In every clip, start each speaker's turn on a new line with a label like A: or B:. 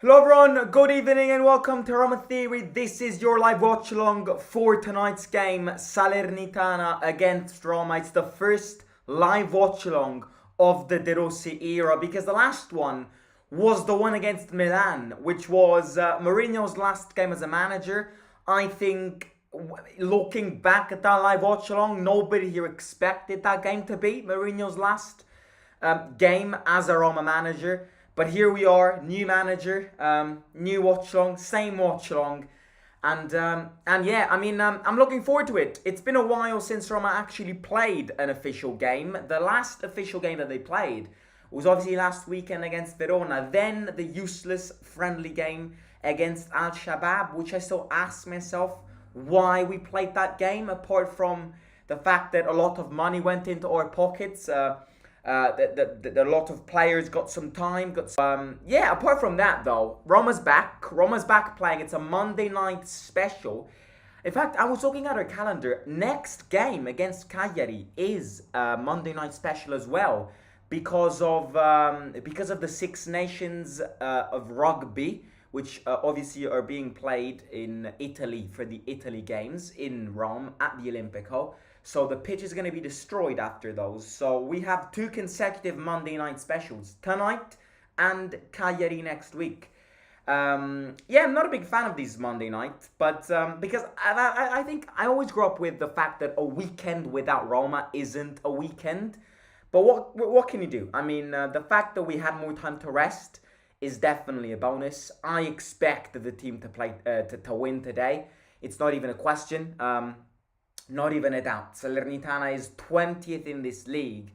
A: Hello everyone, good evening and welcome to Roma Theory. This is your live watch along for tonight's game, Salernitana against Roma. It's the first live watch along of the De Rossi era because the last one was the one against Milan, which was Mourinho's last game as a manager. I think looking back at that live watch along, nobody here expected that game to be Mourinho's last game as a Roma manager. But here we are, new manager, new watch-along, same watch-along. And yeah, I'm looking forward to it. It's been a while since Roma actually played an official game. The last official game that they played was obviously last weekend against Verona. Then the useless friendly game against Al-Shabaab, which I still ask myself why we played that game, apart from the fact that a lot of money went into our pockets. A lot of players got some time. Apart from that though, Roma's back. Roma's back playing. It's a Monday night special. In fact, I was looking at our calendar. Next game against Cagliari is a Monday night special as well, because of the Six Nations of rugby, which obviously are being played in Italy for the Italy games in Rome at the Olimpico. So the pitch is going to be destroyed after those. So we have two consecutive Monday night specials, tonight and Cagliari next week. I'm not a big fan of these Monday nights, but because I think I always grew up with the fact that a weekend without Roma isn't a weekend. But what can you do? I mean, the fact that we had more time to rest is definitely a bonus. I expect the team to play to win today. It's not even a question. Not even a doubt. Salernitana is 20th in this league,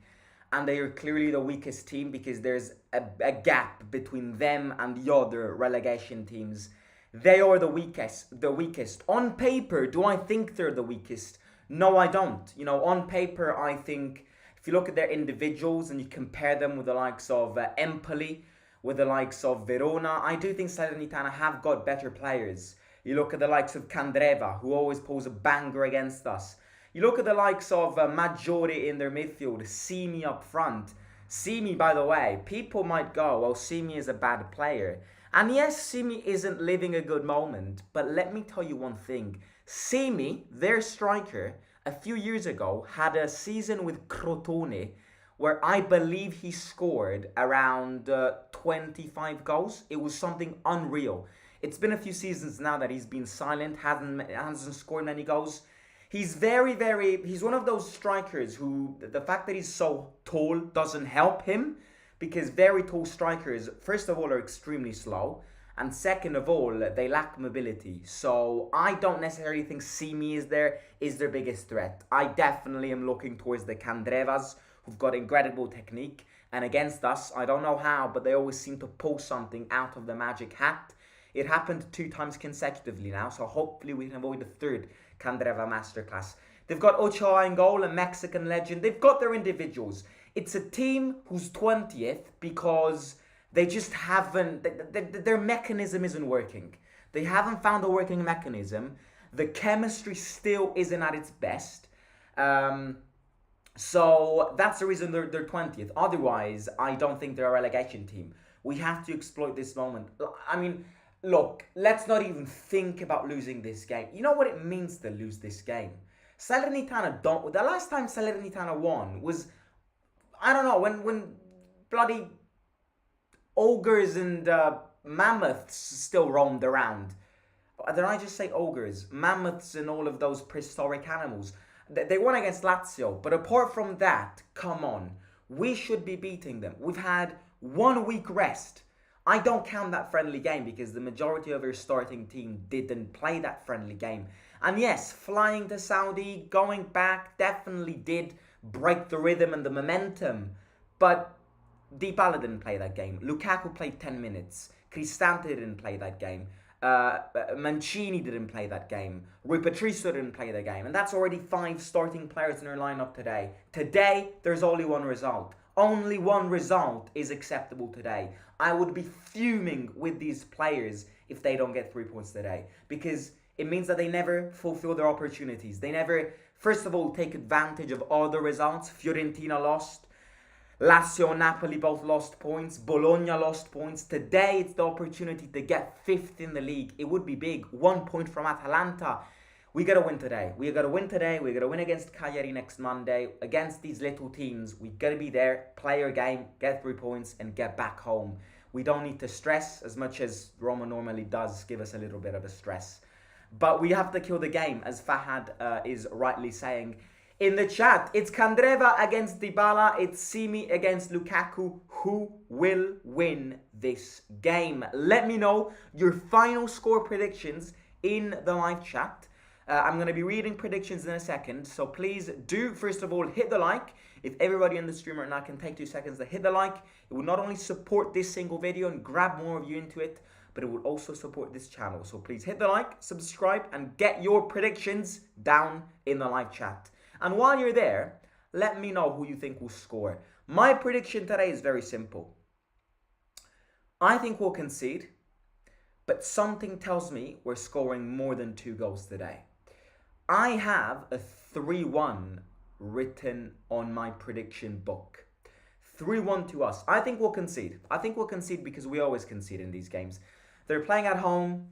A: and they are clearly the weakest team because there's a gap between them and the other relegation teams. They are the weakest. On paper, do I think they're the weakest? No, I don't. On paper, I think if you look at their individuals and you compare them with the likes of Empoli, with the likes of Verona, I do think Salernitana have got better players. You look at the likes of Candreva, who always pulls a banger against us. You look at the likes of Maggiore in their midfield, Simi up front. Simi, by the way, people might go, well, Simi is a bad player. And yes, Simi isn't living a good moment, but let me tell you one thing. Simi, their striker, a few years ago, had a season with Crotone where I believe he scored around 25 goals. It was something unreal. It's been a few seasons now that he's been silent, hasn't scored many goals. He's he's one of those strikers who, the fact that he's so tall doesn't help him, because very tall strikers, first of all, are extremely slow, and second of all, they lack mobility. So I don't necessarily think Simi is their biggest threat. I definitely am looking towards the Candrevas, who've got incredible technique, and against us, I don't know how, but they always seem to pull something out of the magic hat. It happened 2 times consecutively now, so hopefully we can avoid the third Candreva masterclass. They've got Ochoa in goal, a Mexican legend. They've got their individuals. It's a team who's 20th because they just haven't... Their mechanism isn't working. They haven't found a working mechanism. The chemistry still isn't at its best. So that's the reason they're 20th. Otherwise, I don't think they're a relegation team. We have to exploit this moment. I mean... Look, let's not even think about losing this game. You know what it means to lose this game? Salernitana don't... The last time Salernitana won was, I don't know, when bloody ogres and mammoths still roamed around. Did I just say ogres? Mammoths and all of those prehistoric animals. They won against Lazio, but apart from that, come on. We should be beating them. We've had 1 week rest. I don't count that friendly game because the majority of our starting team didn't play that friendly game. And yes, flying to Saudi, going back, definitely did break the rhythm and the momentum. But Dybala didn't play that game. Lukaku played 10 minutes. Cristante didn't play that game. Mancini didn't play that game. Rui Patricio didn't play the game. And that's already 5 starting players in our lineup today. Today, there's only one result. Only one result is acceptable today. I would be fuming with these players if they don't get 3 points today, because it means that they never fulfill their opportunities. They never, first of all, take advantage of other results. Fiorentina lost. Lazio and Napoli both lost points. Bologna lost points. Today, it's the opportunity to get 5th in the league. It would be big. 1 point from Atalanta. We got to win today. We got to win today. We got to win against Cagliari next Monday. Against these little teams, we got to be there, play our game, get 3 points, and get back home. We don't need to stress as much as Roma normally does give us a little bit of a stress. But we have to kill the game, as Fahad is rightly saying in the chat. It's Candreva against Dybala. It's Simi against Lukaku. Who will win this game? Let me know your final score predictions in the live chat. I'm going to be reading predictions in a second. So please do, first of all, hit the like. If everybody in the stream right now can take 2 seconds to hit the like, it will not only support this single video and grab more of you into it, but it will also support this channel. So please hit the like, subscribe, and get your predictions down in the live chat. And while you're there, let me know who you think will score. My prediction today is very simple. I think we'll concede, but something tells me we're scoring more than 2 goals today. I have a 3-1 written on my prediction book. 3-1 to us. I think we'll concede. I think we'll concede because we always concede in these games. They're playing at home.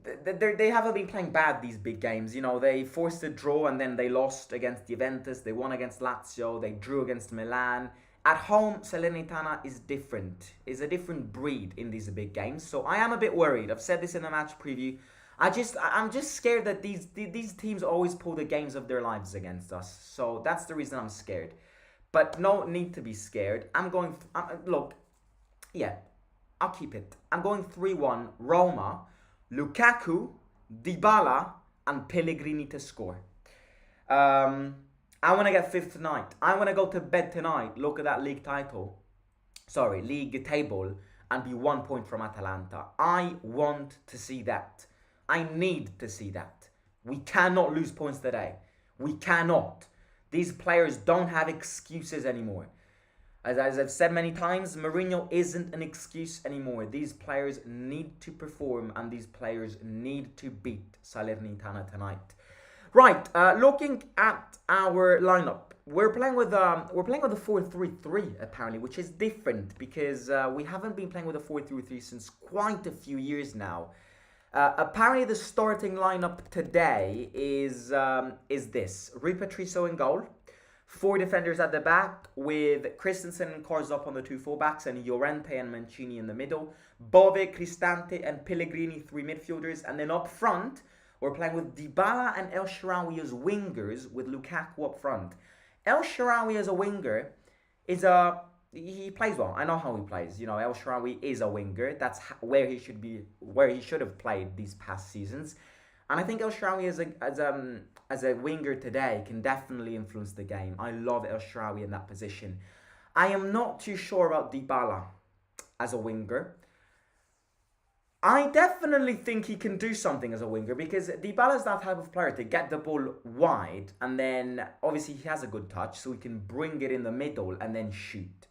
A: They haven't been playing bad, these big games. You know, they forced a draw and then they lost against Juventus. They won against Lazio. They drew against Milan. At home, Salernitana is different. Is a different breed in these big games. So I am a bit worried. I've said this in the match preview. I'm just scared that these teams always pull the games of their lives against us. So that's the reason I'm scared. But no need to be scared. Look, yeah, I'll keep it. I'm going 3-1, Roma, Lukaku, Dybala, and Pellegrini to score. I want to get 5th tonight. I want to go to bed tonight, look at that league table, and be 1 point from Atalanta. I want to see that. I need to see that. We cannot lose points today. We cannot. These players don't have excuses anymore. As I've said many times, Mourinho isn't an excuse anymore. These players need to perform and these players need to beat Salernitana tonight. Right, looking at our lineup, we're playing with a 4-3-3 apparently, which is different because we haven't been playing with a 4-3-3 since quite a few years now. Apparently, the starting lineup today is this: Rui Patricio in goal, 4 defenders at the back with Christensen and Karsdorp on the 2 fullbacks, and Llorente and Mancini in the middle. Bove, Cristante, and Pellegrini 3 midfielders, and then up front we're playing with Dybala and El Shaarawy as wingers, with Lukaku up front. El Shaarawy as a winger he plays well. I know how he plays. You know, El Shaarawy is a winger. That's where he should be, where he should have played these past seasons. And I think El Shaarawy as a winger today can definitely influence the game. I love El Shaarawy in that position. I am not too sure about Dybala as a winger. I definitely think he can do something as a winger because Dybala is that type of player to get the ball wide, and then obviously he has a good touch, so he can bring it in the middle and then shoot.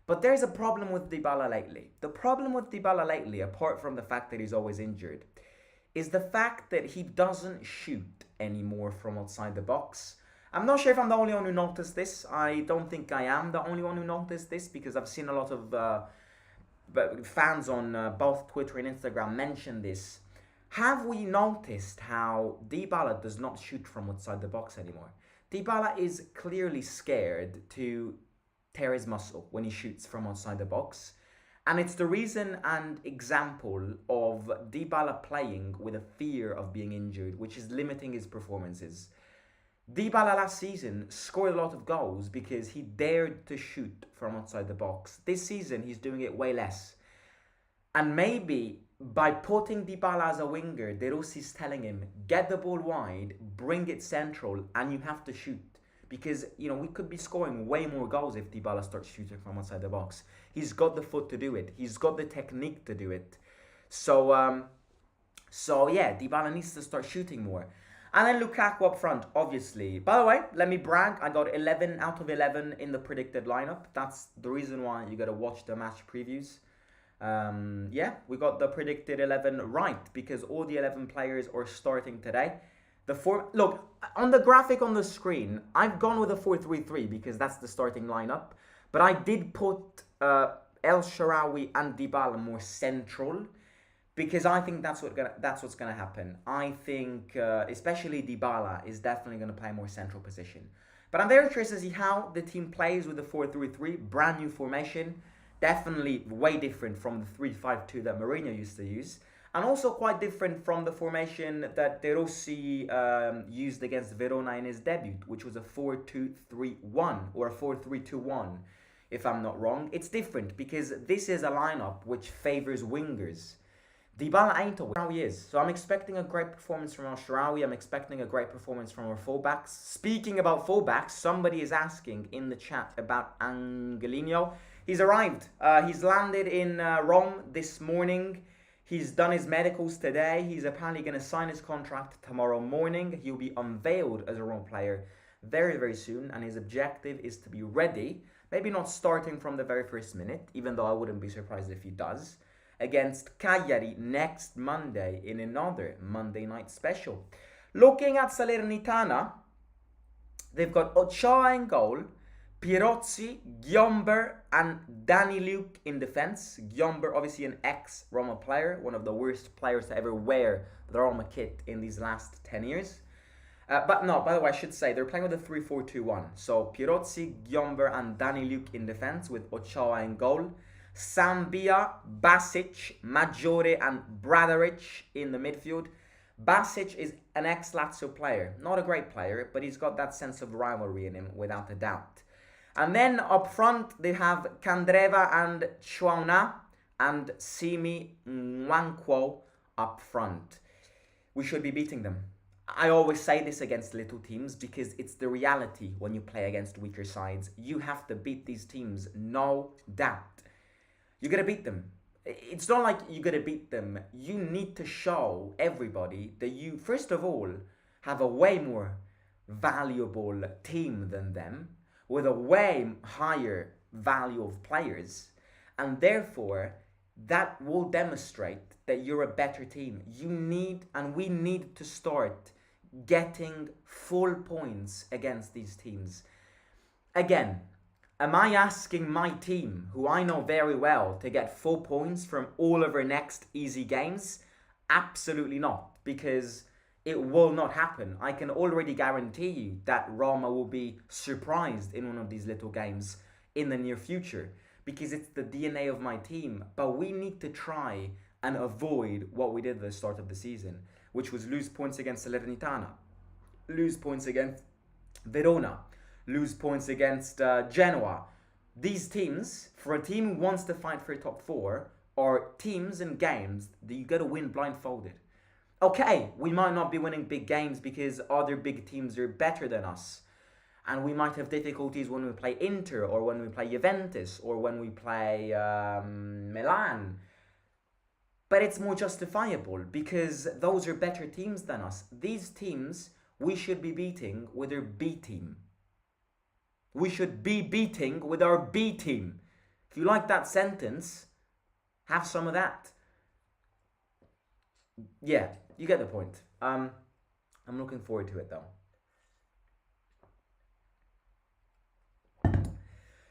A: But there's a problem with Dybala lately. The problem with Dybala lately, apart from the fact that he's always injured, is the fact that he doesn't shoot anymore from outside the box. I'm not sure if I'm the only one who noticed this. I don't think I am the only one who noticed this because I've seen a lot of fans on both Twitter and Instagram mention this. Have we noticed how Dybala does not shoot from outside the box anymore? Dybala is clearly scared to tear his muscle when he shoots from outside the box. And it's the reason and example of Dybala playing with a fear of being injured, which is limiting his performances. Dybala last season scored a lot of goals because he dared to shoot from outside the box. This season, he's doing it way less. And maybe by putting Dybala as a winger, De Rossi's telling him, get the ball wide, bring it central, and you have to shoot. Because, you know, we could be scoring way more goals if Dybala starts shooting from outside the box. He's got the foot to do it. He's got the technique to do it. So yeah, Dybala needs to start shooting more. And then Lukaku up front, obviously. By the way, let me brag. I got 11 out of 11 in the predicted lineup. That's the reason why you got to watch the match previews. Yeah, we got the predicted 11 right because all the 11 players are starting today. Look, on the graphic on the screen, I've gone with a 4-3-3 because that's the starting lineup. But I did put El Shaarawy and Dybala more central because I think that's what's gonna happen. I think especially Dybala is definitely gonna play a more central position. But I'm very curious to see how the team plays with the 4-3-3, brand new formation, definitely way different from the 3-5-2 that Mourinho used to use, and also quite different from the formation that De Rossi used against Verona in his debut, which was a 4-2-3-1 or a 4-3-2-1, if I'm not wrong. It's different because this is a lineup which favors wingers. Dybala ain't a winger. How he is. So I'm expecting a great performance from El Shaarawy. I'm expecting a great performance from our fullbacks. Speaking about fullbacks, somebody is asking in the chat about Angelino. He's arrived. He's landed in Rome this morning. He's done his medicals today. He's apparently going to sign his contract tomorrow morning. He'll be unveiled as a Rome player very, very soon. And his objective is to be ready. Maybe not starting from the very first minute, even though I wouldn't be surprised if he does, against Cagliari next Monday in another Monday night special. Looking at Salernitana, they've got Ochoa in goal, Pirozzi, Gyomber and Danny Luke in defense. Gyomber, obviously an ex-Roma player, one of the worst players to ever wear the Roma kit in these last 10 years. But no, by the way, I should say, they're playing with a 3-4-2-1. So Pirozzi, Gyomber and Danny Luke in defense with Ochoa in goal. Sambia, Basic, Maggiore and Bradaric in the midfield. Basic is an ex-Lazio player. Not a great player, but he's got that sense of rivalry in him, without a doubt. And then up front, they have Candreva and Chuana and Simi Nwankwo up front. We should be beating them. I always say this against little teams because it's the reality when you play against weaker sides. You have to beat these teams, no doubt. You're going to beat them. It's not like you're going to beat them. You need to show everybody that you, first of all, have a way more valuable team than them, with a way higher value of players. And therefore, that will demonstrate that you're a better team. You need, and we need to start getting full points against these teams. Again, am I asking my team, who I know very well, to get full points from all of our next easy games? Absolutely not, because it will not happen. I can already guarantee you that Roma will be surprised in one of these little games in the near future, because it's the DNA of my team. But we need to try and avoid what we did at the start of the season, which was lose points against Salernitana, lose points against Verona, lose points against Genoa. These teams, for a team who wants to fight for a top four, are teams and games that you got to win blindfolded. Okay, we might not be winning big games because other big teams are better than us. And we might have difficulties when we play Inter, or when we play Juventus, or when we play Milan. But it's more justifiable because those are better teams than us. These teams we should be beating with our B team. We should be beating with our B team. If you like that sentence, have some of that. Yeah, you get the point. I'm looking forward to it though.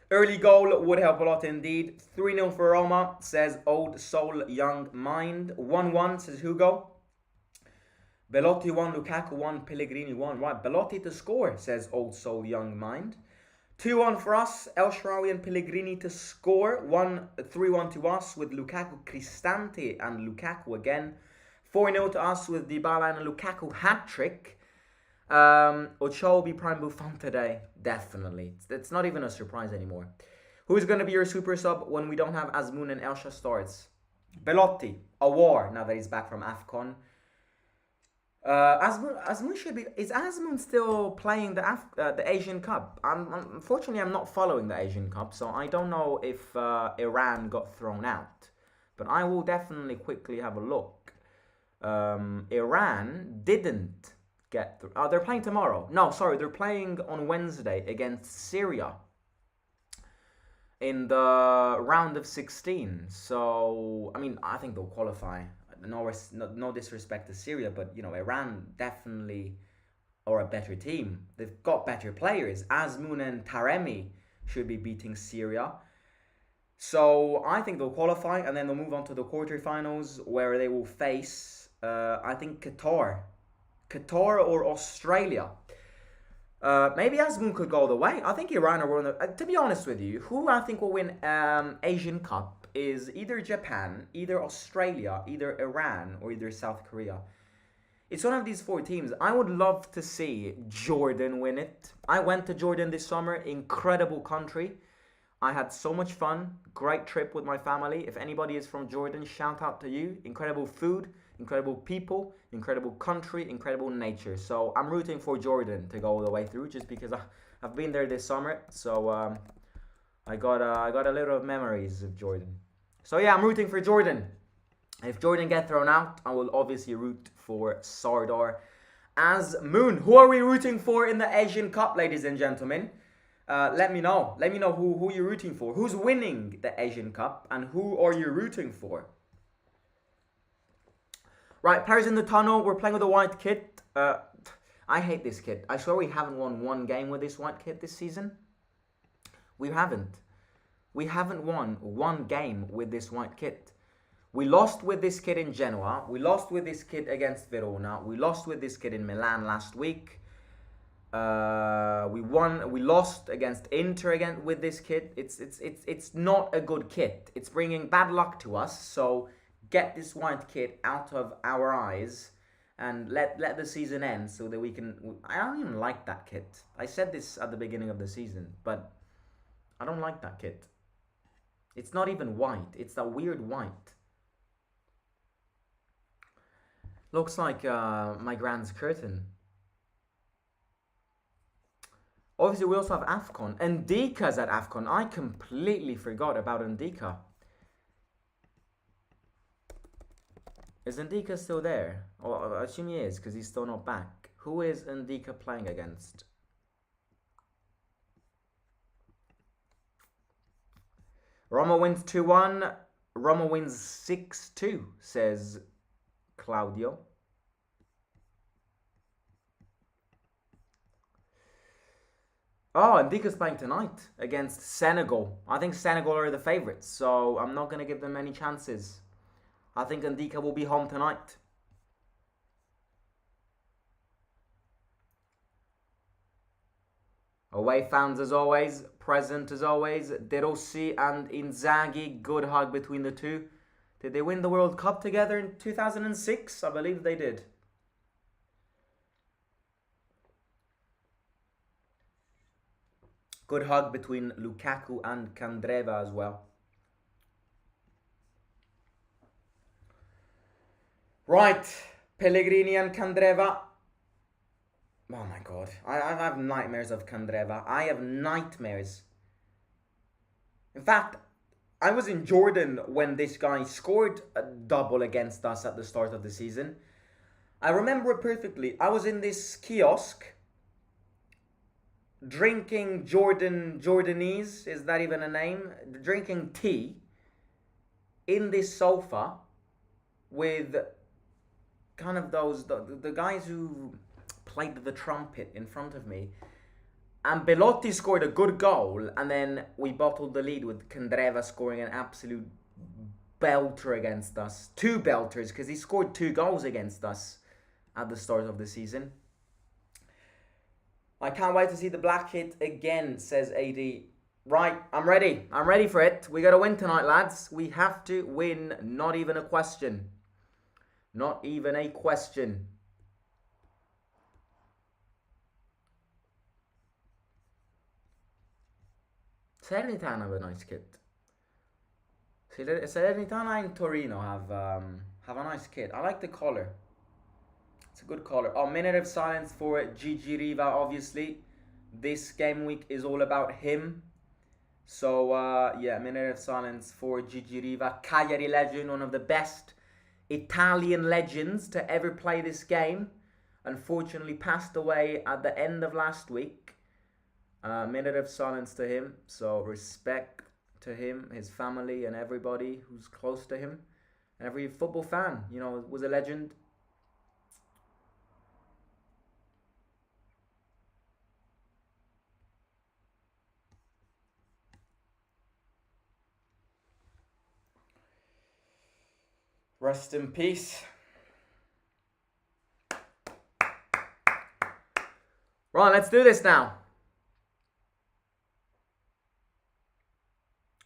A: Early goal would help a lot indeed. 3-0 for Roma, says Old Soul Young Mind. 1-1, says Hugo. Belotti 1, Lukaku 1, Pellegrini 1. Right, Belotti to score, says Old Soul Young Mind. 2-1 for us, El Shaarawy and Pellegrini to score. 3-1 to us with Lukaku, Cristante and Lukaku again. 4-0 to us with Dybala and a Lukaku hat-trick. Ochoa will be prime Buffon today. Definitely. It's not even a surprise anymore. Who's going to be your super sub when we don't have Azmoun and Elsha starts? Belotti. Awar, now that he's back from AFCON. Azmoun should be... Is Azmoun still playing the Asian Cup? Unfortunately, I'm not following the Asian Cup, so I don't know if Iran got thrown out. But I will definitely quickly have a look. Iran didn't get through. Oh, they're playing tomorrow. No, sorry, they're playing on Wednesday against Syria in the round of 16. So, I mean, I think they'll qualify. No disrespect to Syria, but, you know, Iran definitely are a better team. They've got better players. Azmoun and Taremi should be beating Serie. So I think they'll qualify and then they'll move on to the quarterfinals where they will face, I think, Qatar or Australia. Maybe Azmoun could go the way. I think Iran are one of the... to be honest with you, who I think will win Asian Cup is either Japan, either Australia, either Iran, or either South Korea. It's one of these four teams. I would love to see Jordan win it. I went to Jordan this summer. Incredible country. I had so much fun. Great trip with my family. If anybody is from Jordan, shout out to you. Incredible food, incredible people, incredible country, incredible nature. So I'm rooting for Jordan to go all the way through just because I've been there this summer. So I got a little memories of Jordan. So yeah, I'm rooting for Jordan. If Jordan get thrown out, I will obviously root for Sardar Azmoun. Who are we rooting for in the Asian Cup, ladies and gentlemen? Let me know. Let me know who you're rooting for. Who's winning the Asian Cup and who are you rooting for? Right, players in the tunnel. We're playing with a white kit. I hate this kit. I swear we haven't won one game with this white kit this season. We haven't. We haven't won one game with this white kit. We lost with this kid in Genoa. We lost with this kid against Verona. We lost with this kid in Milan last week. We lost against Inter again with this kit. It's not a good kit. It's bringing bad luck to us. So get this white kit out of our eyes and let the season end so that we can... I don't even like that kit. I said this at the beginning of the season, but I don't like that kit. It's not even white. It's that weird white. Looks like my grand's curtain. Obviously, we also have AFCON. Ndika's at AFCON. I completely forgot about Ndika. Is Ndika still there? Well, I assume he is, because he's still not back. Who is Ndika playing against? Roma wins 2-1. Roma wins 6-2, says Claudio. Oh, Ndika's playing tonight against Senegal. I think Senegal are the favourites, so I'm not going to give them any chances. I think Ndika will be home tonight. Away fans as always, present as always. De Rossi and Inzaghi, good hug between the two. Did they win the World Cup together in 2006? I believe they did. Good hug between Lukaku and Candreva as well. Right, Pellegrini and Candreva. Oh my god, I have nightmares of Candreva. I have nightmares. In fact, I was in Jordan when this guy scored a double against us at the start of the season. I remember it perfectly. I was in this kiosk drinking Jordanese, is that even a name? Drinking tea in this sofa with kind of the guys who played the trumpet in front of me. And Belotti scored a good goal, and then we bottled the lead with Candreva scoring an absolute belter against us. Two belters, because he scored 2 goals against us at the start of the season. I can't wait to see the black kit again, says AD. Right, I'm ready. I'm ready for it. We got to win tonight, lads. We have to win. Not even a question. Not even a question. Salernitana have a nice kit. Salernitana and Torino have a nice kit. I like the color. It's a good color. Oh, minute of silence for Gigi Riva, obviously. This game week is all about him. So, yeah, minute of silence for Gigi Riva. Cagliari legend, one of the best Italian legends to ever play this game. Unfortunately passed away at the end of last week. Minute of silence to him. So, respect to him, his family, and everybody who's close to him. Every football fan, you know, was a legend. Rest in peace. Right, let's do this now.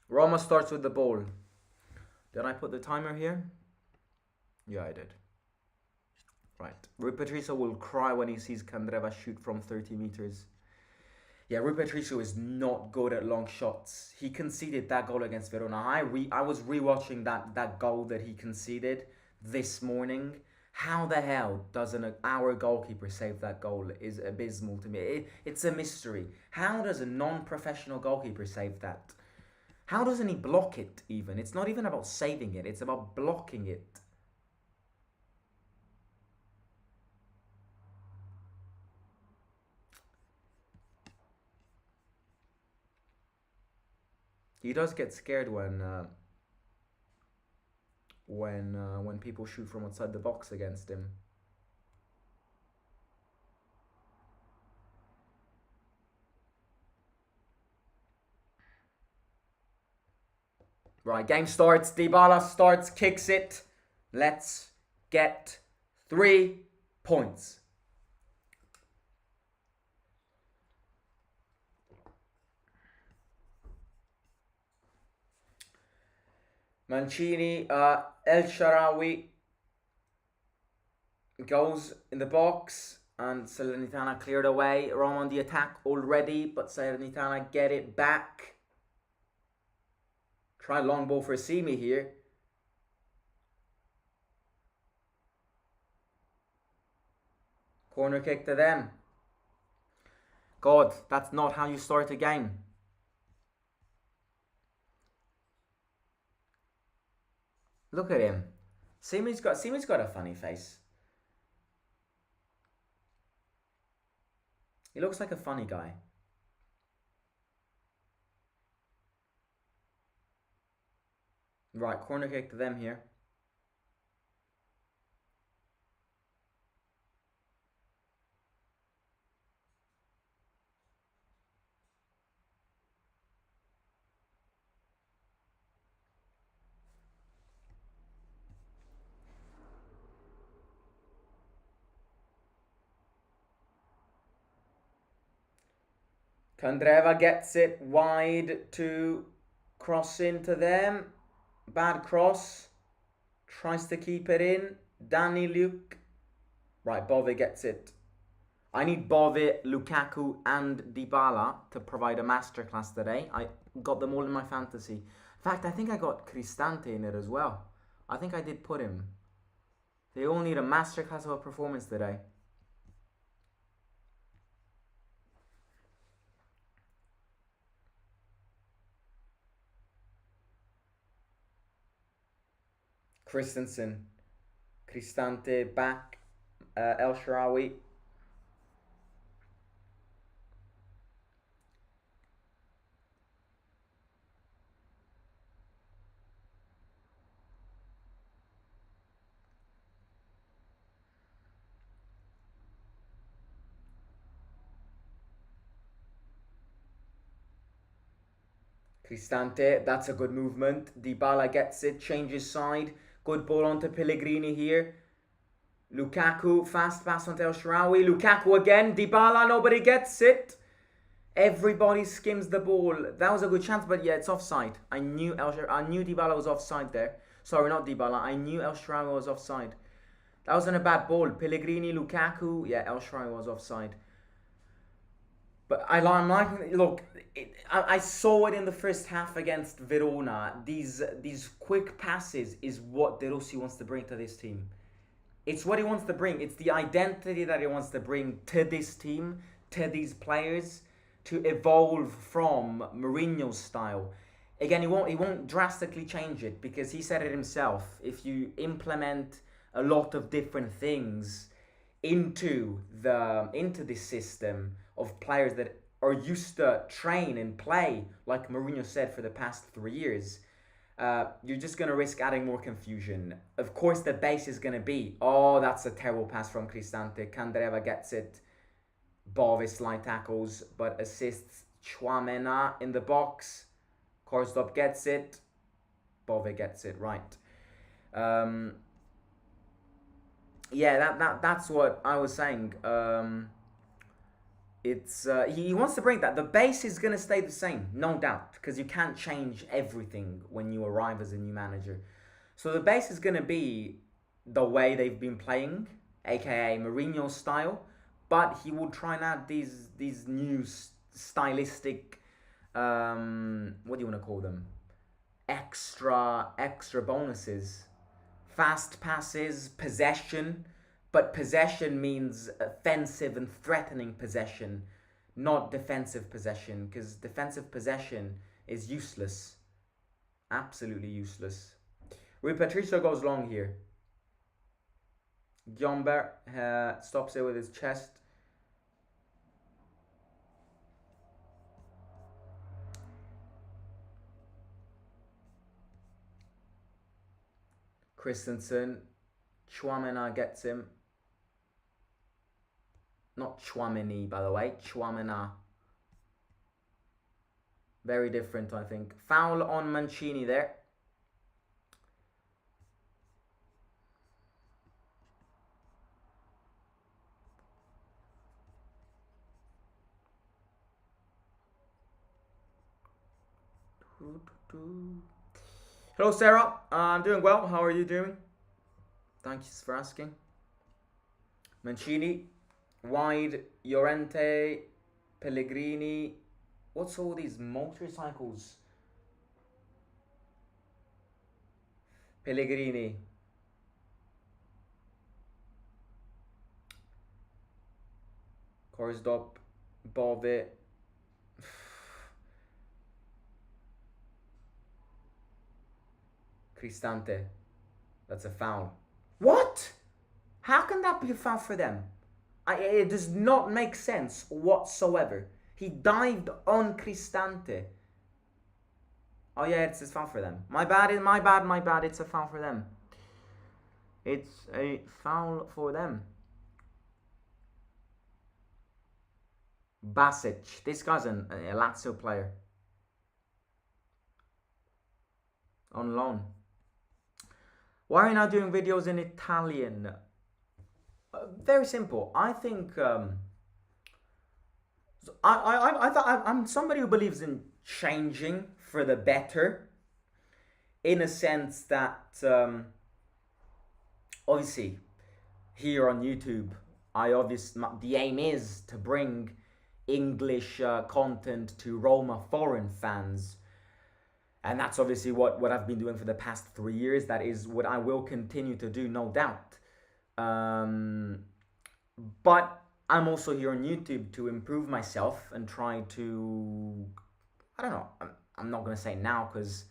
A: Roma starts with the ball. Did I put the timer here? Yeah, I did. Right. Rui Patricio will cry when he sees Candreva shoot from 30 meters. Yeah, Rui Patricio is not good at long shots. He conceded that goal against Verona. I was rewatching that goal that he conceded this morning. How the hell does our goalkeeper save that goal is abysmal to me. It's a mystery. How does a non-professional goalkeeper save that? How doesn't he block it even? It's not even about saving it. It's about blocking it. He does get scared when people shoot from outside the box against him. Right, game starts. Dybala starts, kicks it. Let's get 3 points. Mancini, El Shaarawy goes in the box and Salernitana cleared away. Roma on the attack already, but Salernitana get it back. Try long ball for Simi here. Corner kick to them. God, that's not how you start a game. Look at him. Simi's got a funny face. He looks like a funny guy. Right, corner kick to them here. Candreva gets it wide to cross into them. Bad cross. Tries to keep it in. Danny Luke. Right, Bove gets it. I need Bove, Lukaku and Dybala to provide a masterclass today. I got them all in my fantasy. In fact, I think I got Cristante in it as well. I think I did put him. They all need a masterclass of a performance today. Christensen, Cristante back, El Shaarawy. Cristante, that's a good movement. Dybala gets it, changes side. Good ball onto Pellegrini here. Lukaku, fast pass onto El Shaarawy. Lukaku again. Dybala, nobody gets it. Everybody skims the ball. That was a good chance, but yeah, it's offside. I knew Dybala was offside there. Sorry, not Dybala. I knew El Shaarawy was offside. That wasn't a bad ball. Pellegrini, Lukaku. Yeah, El Shaarawy was offside. But I'm liking. Look, I saw it in the first half against Verona. These quick passes is what De Rossi wants to bring to this team. It's what he wants to bring. It's the identity that he wants to bring to this team, to these players, to evolve from Mourinho's style. Again, he won't drastically change it because he said it himself. If you implement a lot of different things into this system of players that are used to train and play, like Mourinho said, for the past 3 years, you're just going to risk adding more confusion. Of course, the base is going to be, oh, that's a terrible pass from Cristante. Candreva gets it. Bove slide tackles, but assists Chouamena in the box. Korstop gets it. Bove gets it, right. Um, yeah, that's what I was saying. It's he wants to bring that. The base is gonna stay the same, no doubt, because you can't change everything when you arrive as a new manager. So the base is gonna be the way they've been playing, aka Mourinho style, but he will try and add these new stylistic, what do you want to call them? Extra bonuses, fast passes, possession, but possession means offensive and threatening possession, not defensive possession, because defensive possession is useless, absolutely useless. Rui Patricio goes long here. Guillaume stops it with his chest. Christensen, Chouamena gets him. Not Chouameni, by the way. Chouamena. Very different, I think. Foul on Mancini there. Hello, Sarah. I'm doing well. How are you doing? Thank you for asking. Mancini, wide, Llorente, Pellegrini. What's all these motorcycles? Pellegrini. Korsdorp, Bove. Cristante. That's a foul. What? How can that be a foul for them? It does not make sense whatsoever. He dived on Cristante. Oh yeah, it's a foul for them. My bad, my bad. It's a foul for them. It's a foul for them. Basic. This guy's a Lazio player. On loan. Why are you not doing videos in Italian? Very simple. I think I'm somebody who believes in changing for the better, in a sense that obviously here on YouTube, the aim is to bring English content to Roma foreign fans. And that's obviously what I've been doing for the past 3 years. That is what I will continue to do, no doubt. But I'm also here on YouTube to improve myself and try to, I don't know, I'm not going to say now because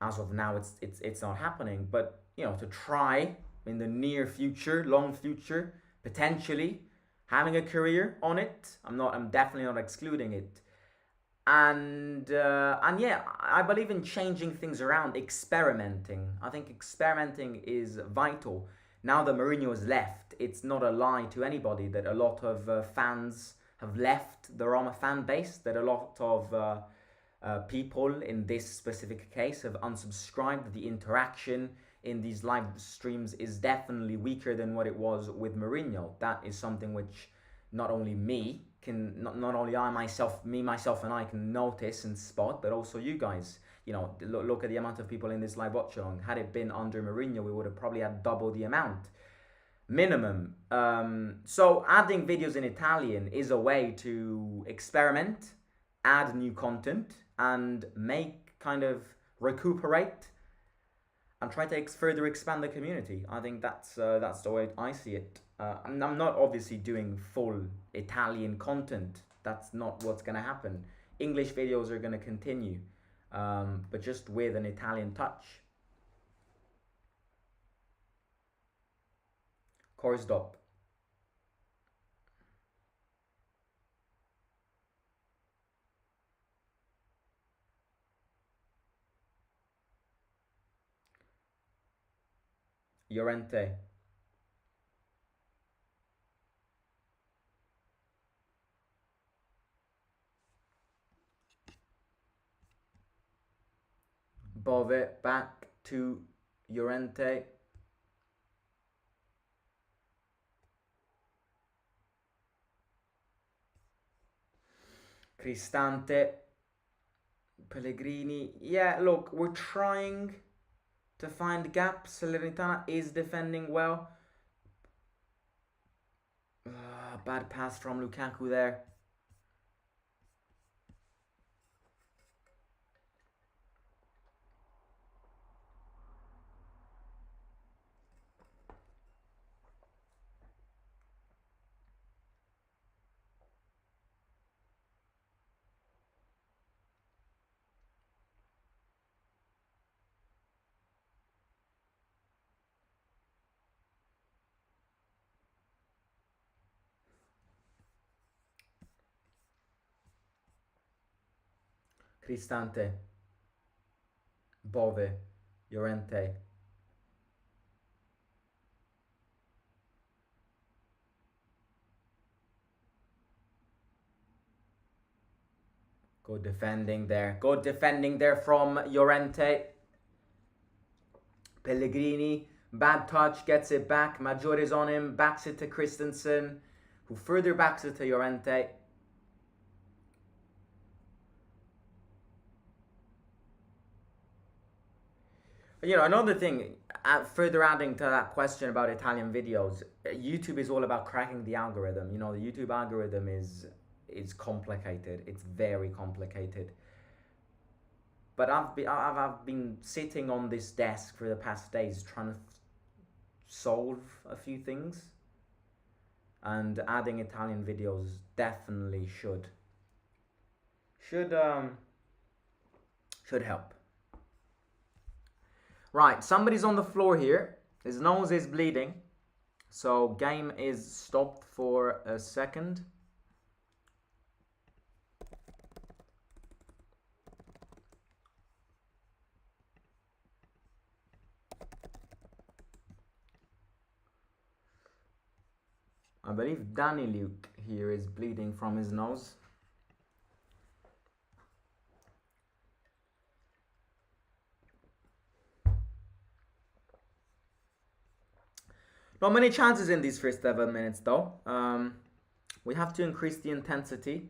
A: as of now it's not happening, but you know, to try in the near future, long future, potentially having a career on it. I'm definitely not excluding it. And yeah, I believe in changing things around, experimenting. I think experimenting is vital. Now that Mourinho has left, it's not a lie to anybody that a lot of fans have left the Roma fan base, that a lot of people in this specific case have unsubscribed. The interaction in these live streams is definitely weaker than what it was with Mourinho. That is something which not only not only myself and I can notice and spot, but also you guys. You know, look at the amount of people in this live watch along. Had it been under Mourinho, we would have probably had double the amount, minimum. So adding videos in Italian is a way to experiment, add new content, and recuperate and try to further expand the community. I think that's the way I see it. I'm not obviously doing full Italian content. That's not what's going to happen. English videos are going to continue, but just with an Italian touch. Korsdorp. Llorente. Bove back to Llorente. Cristante. Pellegrini. Yeah, look, we're trying to find gaps. Salernitana is defending well. Bad pass from Lukaku there. Cristante. Bove. Llorente. Good defending there. Good defending there from Llorente. Pellegrini. Bad touch. Gets it back. Maggiore is on him. Backs it to Christensen, who further backs it to Llorente. You know, another thing, further adding to that question about Italian videos, YouTube is all about cracking the algorithm. You know, the YouTube algorithm is complicated. It's very complicated. But I've been sitting on this desk for the past days trying to solve a few things, and adding Italian videos definitely should help. Right, somebody's on the floor here. His nose is bleeding. So game is stopped for a second. I believe Danny Luke here is bleeding from his nose. Not many chances in these first 7 minutes though. We have to increase the intensity.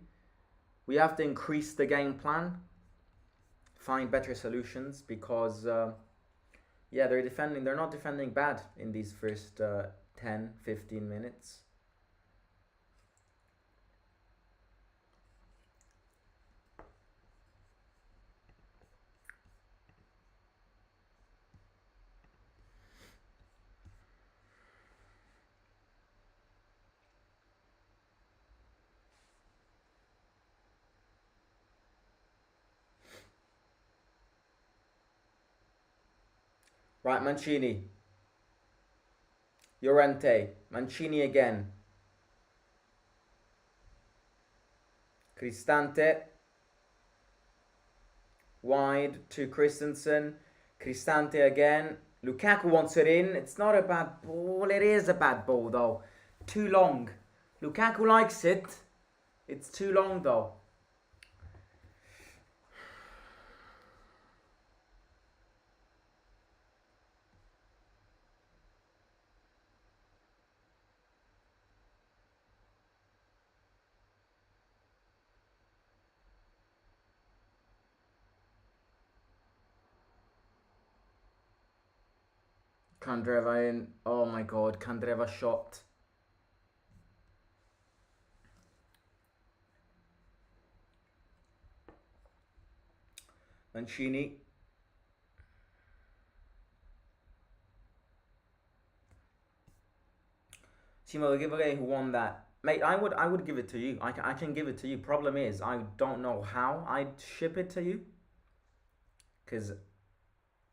A: We have to increase the game plan. Find better solutions because, yeah, they're not defending bad in these first 10, 15 minutes. Right, Mancini. Llorente. Mancini again. Cristante. Wide to Christensen. Cristante again. Lukaku wants it in. It's not a bad ball. It is a bad ball though. Too long. Lukaku likes it. It's too long though. Candreva in. Oh my god, Candreva shot. Mancini. Timo, the giveaway who won that. Mate, I would give it to you. I can give it to you. Problem is, I don't know how I'd ship it to you. Because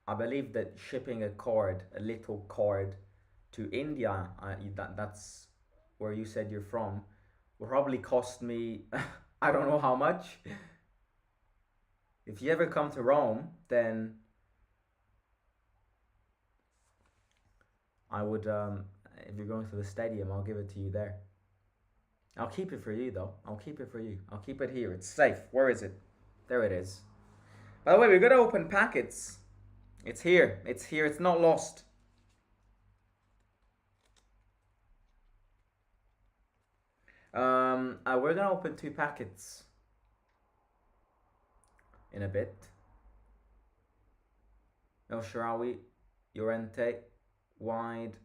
A: I believe that shipping a little card to India, that's where you said you're from, will probably cost me, I don't know how much. If you ever come to Rome, then I would, if you're going to the stadium, I'll give it to you there. I'll keep it for you though. I'll keep it for you. I'll keep it here. It's safe. Where is it? There it is. By the way, we're going to open packets. It's here. It's here. It's not lost. We're gonna open 2 packets in a bit. El Shaarawy, Llorente, wide,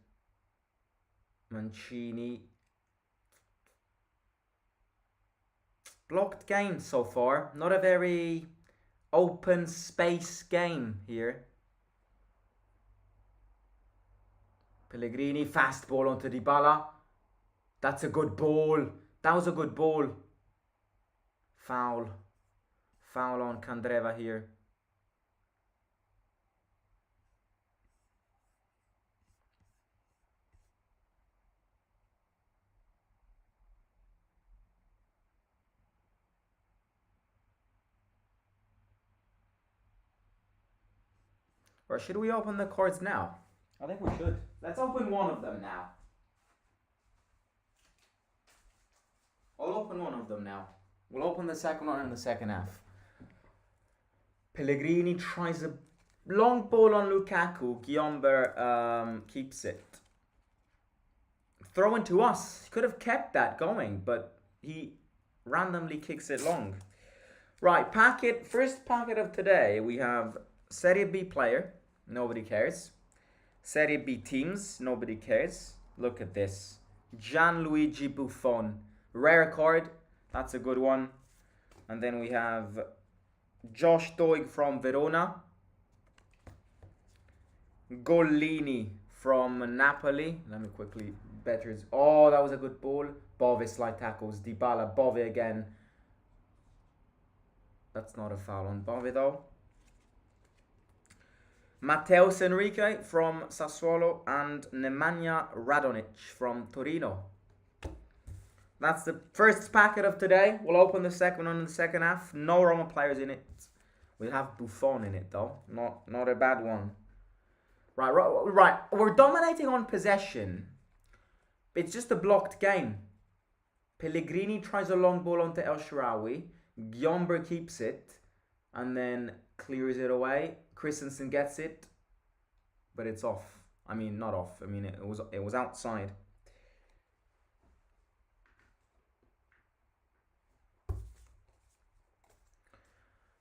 A: Mancini. Blocked game so far. Not a very open space game here. Pellegrini, fast ball onto Dybala. That's a good ball. That was a good ball. Foul. Foul on Candreva here. Or should we open the cards now? I think we should. Let's open one of them now. I'll open one of them now. We'll open the second one in the second half. Pellegrini tries a long ball on Lukaku. Guillaume keeps it. Throw into us. He could have kept that going, but he randomly kicks it long. Right, first packet of today, we have Serie B player. Nobody cares. Serie B teams. Nobody cares. Look at this. Gianluigi Buffon. Rare card. That's a good one. And then we have Josh Doig from Verona. Gollini from Napoli. Let me quickly better. Oh, that was a good ball. Bove slide tackles. Dybala. Bove again. That's not a foul on Bove though. Mateus Enrique from Sassuolo and Nemanja Radonic from Torino. That's the first packet of today. We'll open the second one in the second half. No Roma players in it. We have Buffon in it though. Not a bad one. Right. We're dominating on possession. It's just a blocked game. Pellegrini tries a long ball onto El Shaarawy. Guillaume keeps it. And then clears it away. Christensen gets it. But it's off. I mean, not off. I mean, it was outside.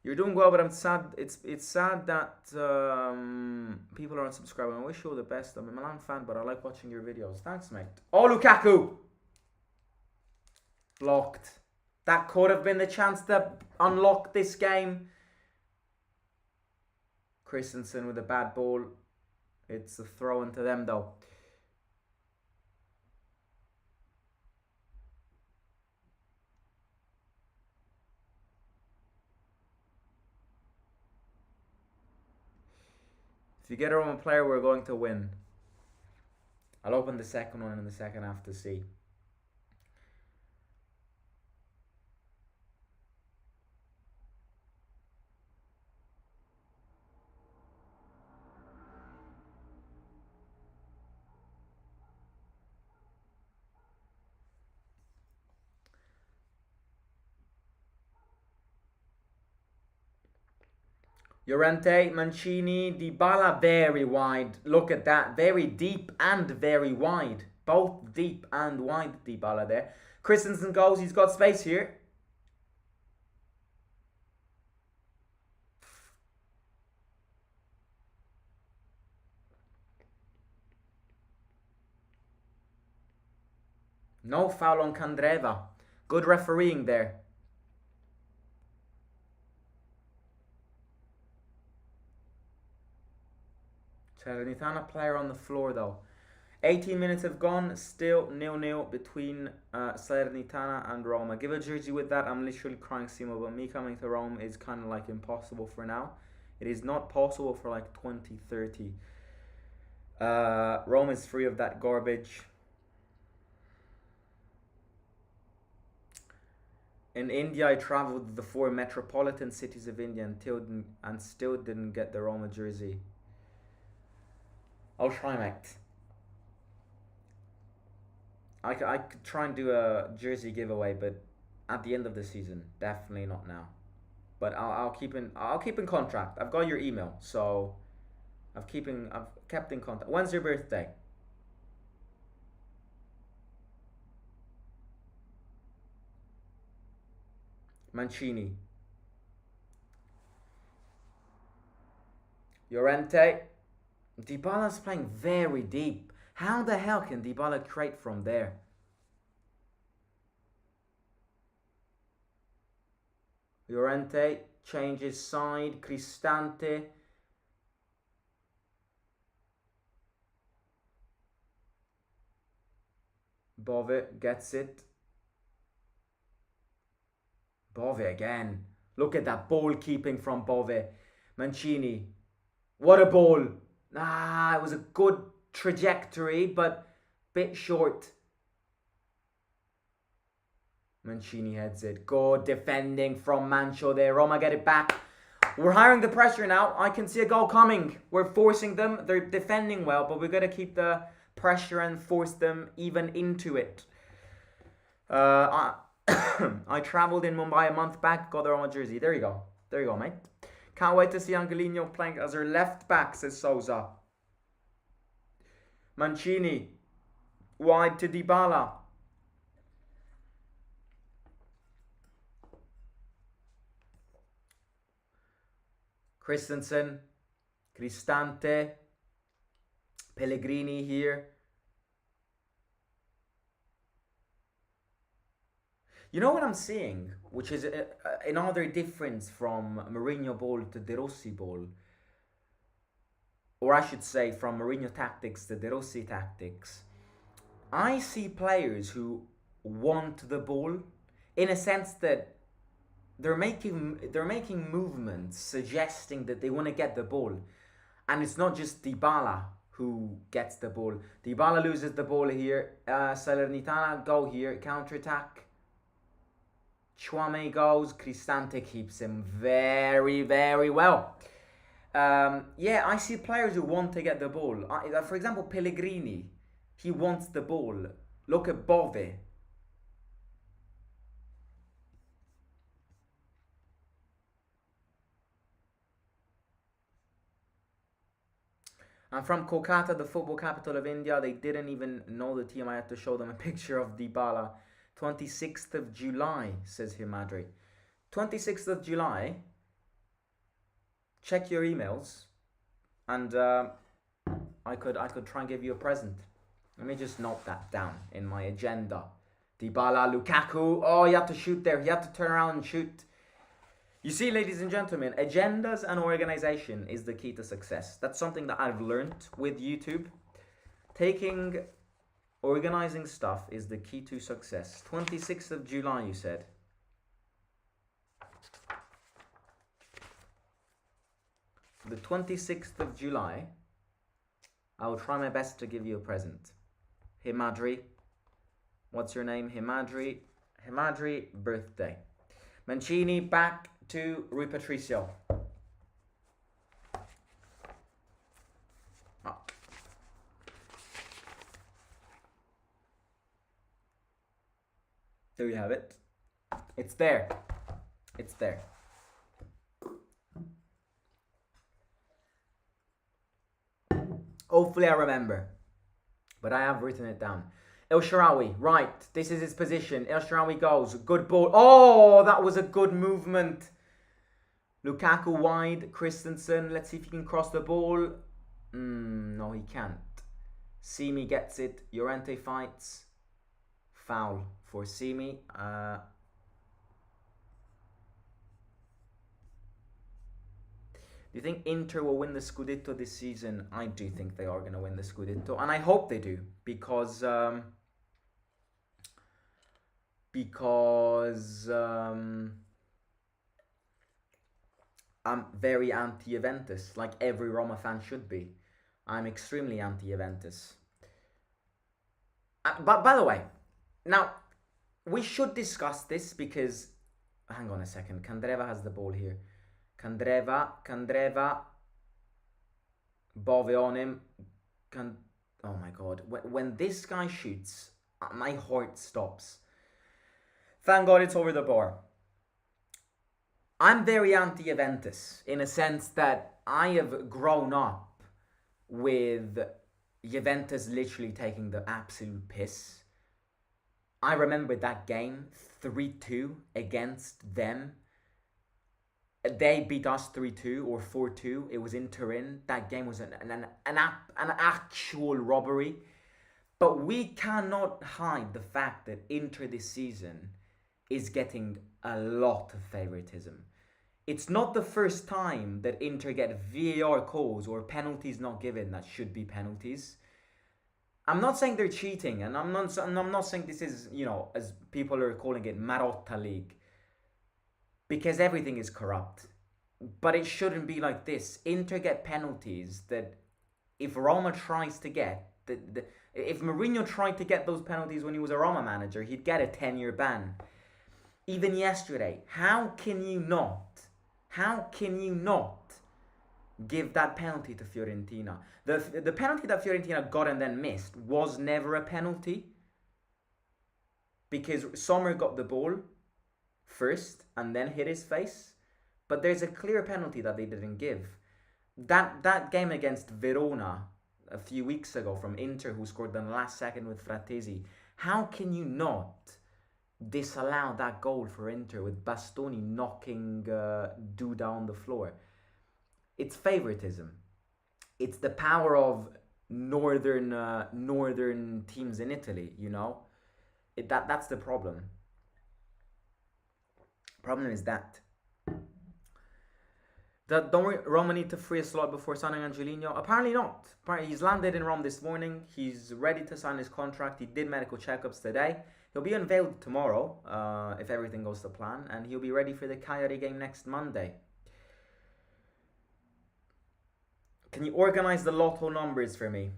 A: You're doing well, but I'm sad. It's sad that people aren't subscribing. I wish you all the best. I'm a Milan fan, but I like watching your videos. Thanks, mate. Oh, Lukaku! Blocked. That could have been the chance to unlock this game. Christensen with a bad ball. It's a throw into them, though. If you get a Roman player, we're going to win. I'll open the second one in the second half to see. Llorente, Mancini, Dybala very wide. Look at that. Very deep and very wide. Both deep and wide Dybala there. Christensen goes. He's got space here. No foul on Candreva. Good refereeing there. Salernitana player on the floor though. 18 minutes have gone, still 0-0 between Salernitana and Roma. Give a jersey with that, I'm literally crying, Simo, but me coming to Rome is kind of like impossible for now. It is not possible for like 2030. Rome is free of that garbage. In India, I traveled the 4 metropolitan cities of India and still didn't get the Roma jersey. I'll try, mate. I could try and do a jersey giveaway, but at the end of the season, definitely not now. But I'll keep in contact. I've got your email, so I've kept in contact. When's your birthday? Mancini. Llorente. Dybala's playing very deep. How the hell can Dybala create from there? Llorente changes side. Cristante. Bove gets it. Bove again. Look at that ball keeping from Bove. Mancini. What a ball. It was a good trajectory, but bit short. Mancini heads it. Good defending from Mancho there. Roma get it back. We're hiring the pressure now. I can see a goal coming. We're forcing them. They're defending well, but we've got to keep the pressure and force them even into it. I travelled in Mumbai a month back, got the Roma jersey. There you go. There you go, mate. Can't wait to see Angelino playing as our left back, says Souza. Mancini. Wide to Dybala. Christensen. Cristante. Pellegrini here. You know what I'm seeing, which is another difference from Mourinho ball to De Rossi ball, or I should say from Mourinho tactics to De Rossi tactics. I see players who want the ball, in a sense that they're making movements suggesting that they want to get the ball, and it's not just Dybala who gets the ball. Dybala loses the ball here. Salernitana go here, counter attack. Chouame goes, Cristante keeps him very, very well. Yeah, I see players who want to get the ball. For example, Pellegrini, he wants the ball. Look at Bove. I'm from Kolkata, the football capital of India. They didn't even know the team. I had to show them a picture of Dybala. 26th of July, says Himadri. 26th of July. Check your emails, and I could try and give you a present. Let me just note that down in my agenda. Dybala, Lukaku. Oh, he had to shoot there. He had to turn around and shoot. You see, ladies and gentlemen, agendas and organization is the key to success. That's something that I've learned with YouTube. Organizing stuff is the key to success. 26th of July, you said. The 26th of July, I will try my best to give you a present. Himadri. What's your name? Himadri. Himadri, birthday. Mancini back to Rui Patricio. There you have it. It's there. It's there. Hopefully I remember. But I have written it down. El Shaarawy, right. This is his position. El Shaarawy goes. Good ball. Oh, that was a good movement. Lukaku wide. Christensen. Let's see if he can cross the ball. No, he can't. Simi gets it. Llorente fights. Foul for Simi. Do you think Inter will win the Scudetto this season? I do think they are going to win the Scudetto, and I hope they do, because I'm very anti-Juventus, like every Roma fan should be. I'm extremely anti-Juventus. But by the way, now we should discuss this, because hang on a second. Candreva has the ball here. Candreva, Bove on him. Oh my god. When this guy shoots, my heart stops. Thank God it's over the bar. I'm very anti-Juventus, in a sense that I have grown up with Juventus literally taking the absolute piss. I remember that game 3-2 against them. They beat us 3-2 or 4-2. It was in Turin. That game was an actual robbery. But we cannot hide the fact that Inter this season is getting a lot of favoritism. It's not the first time that Inter get VAR calls or penalties not given that should be penalties. I'm not saying they're cheating, and I'm not saying this is, as people are calling it, Marotta League, because everything is corrupt. But it shouldn't be like this. Inter get penalties that if Roma tries to get, if Mourinho tried to get those penalties when he was a Roma manager, he'd get a 10-year ban. Even yesterday, how can you not give that penalty to Fiorentina? The penalty that Fiorentina got and then missed was never a penalty, because Sommer got the ball first and then hit his face. But there's a clear penalty that they didn't give. That game against Verona a few weeks ago from Inter, who scored in the last second with Frattesi, how can you not disallow that goal for Inter with Bastoni knocking Duda on the floor? It's favoritism. It's the power of northern teams in Italy, That's the problem. Problem is that. Don't worry, Roma need to free a slot before signing Angelino. Apparently not. Apparently he's landed in Rome this morning. He's ready to sign his contract. He did medical checkups today. He'll be unveiled tomorrow, if everything goes to plan, and he'll be ready for the Cagliari game next Monday. Can you organize the lotto numbers for me?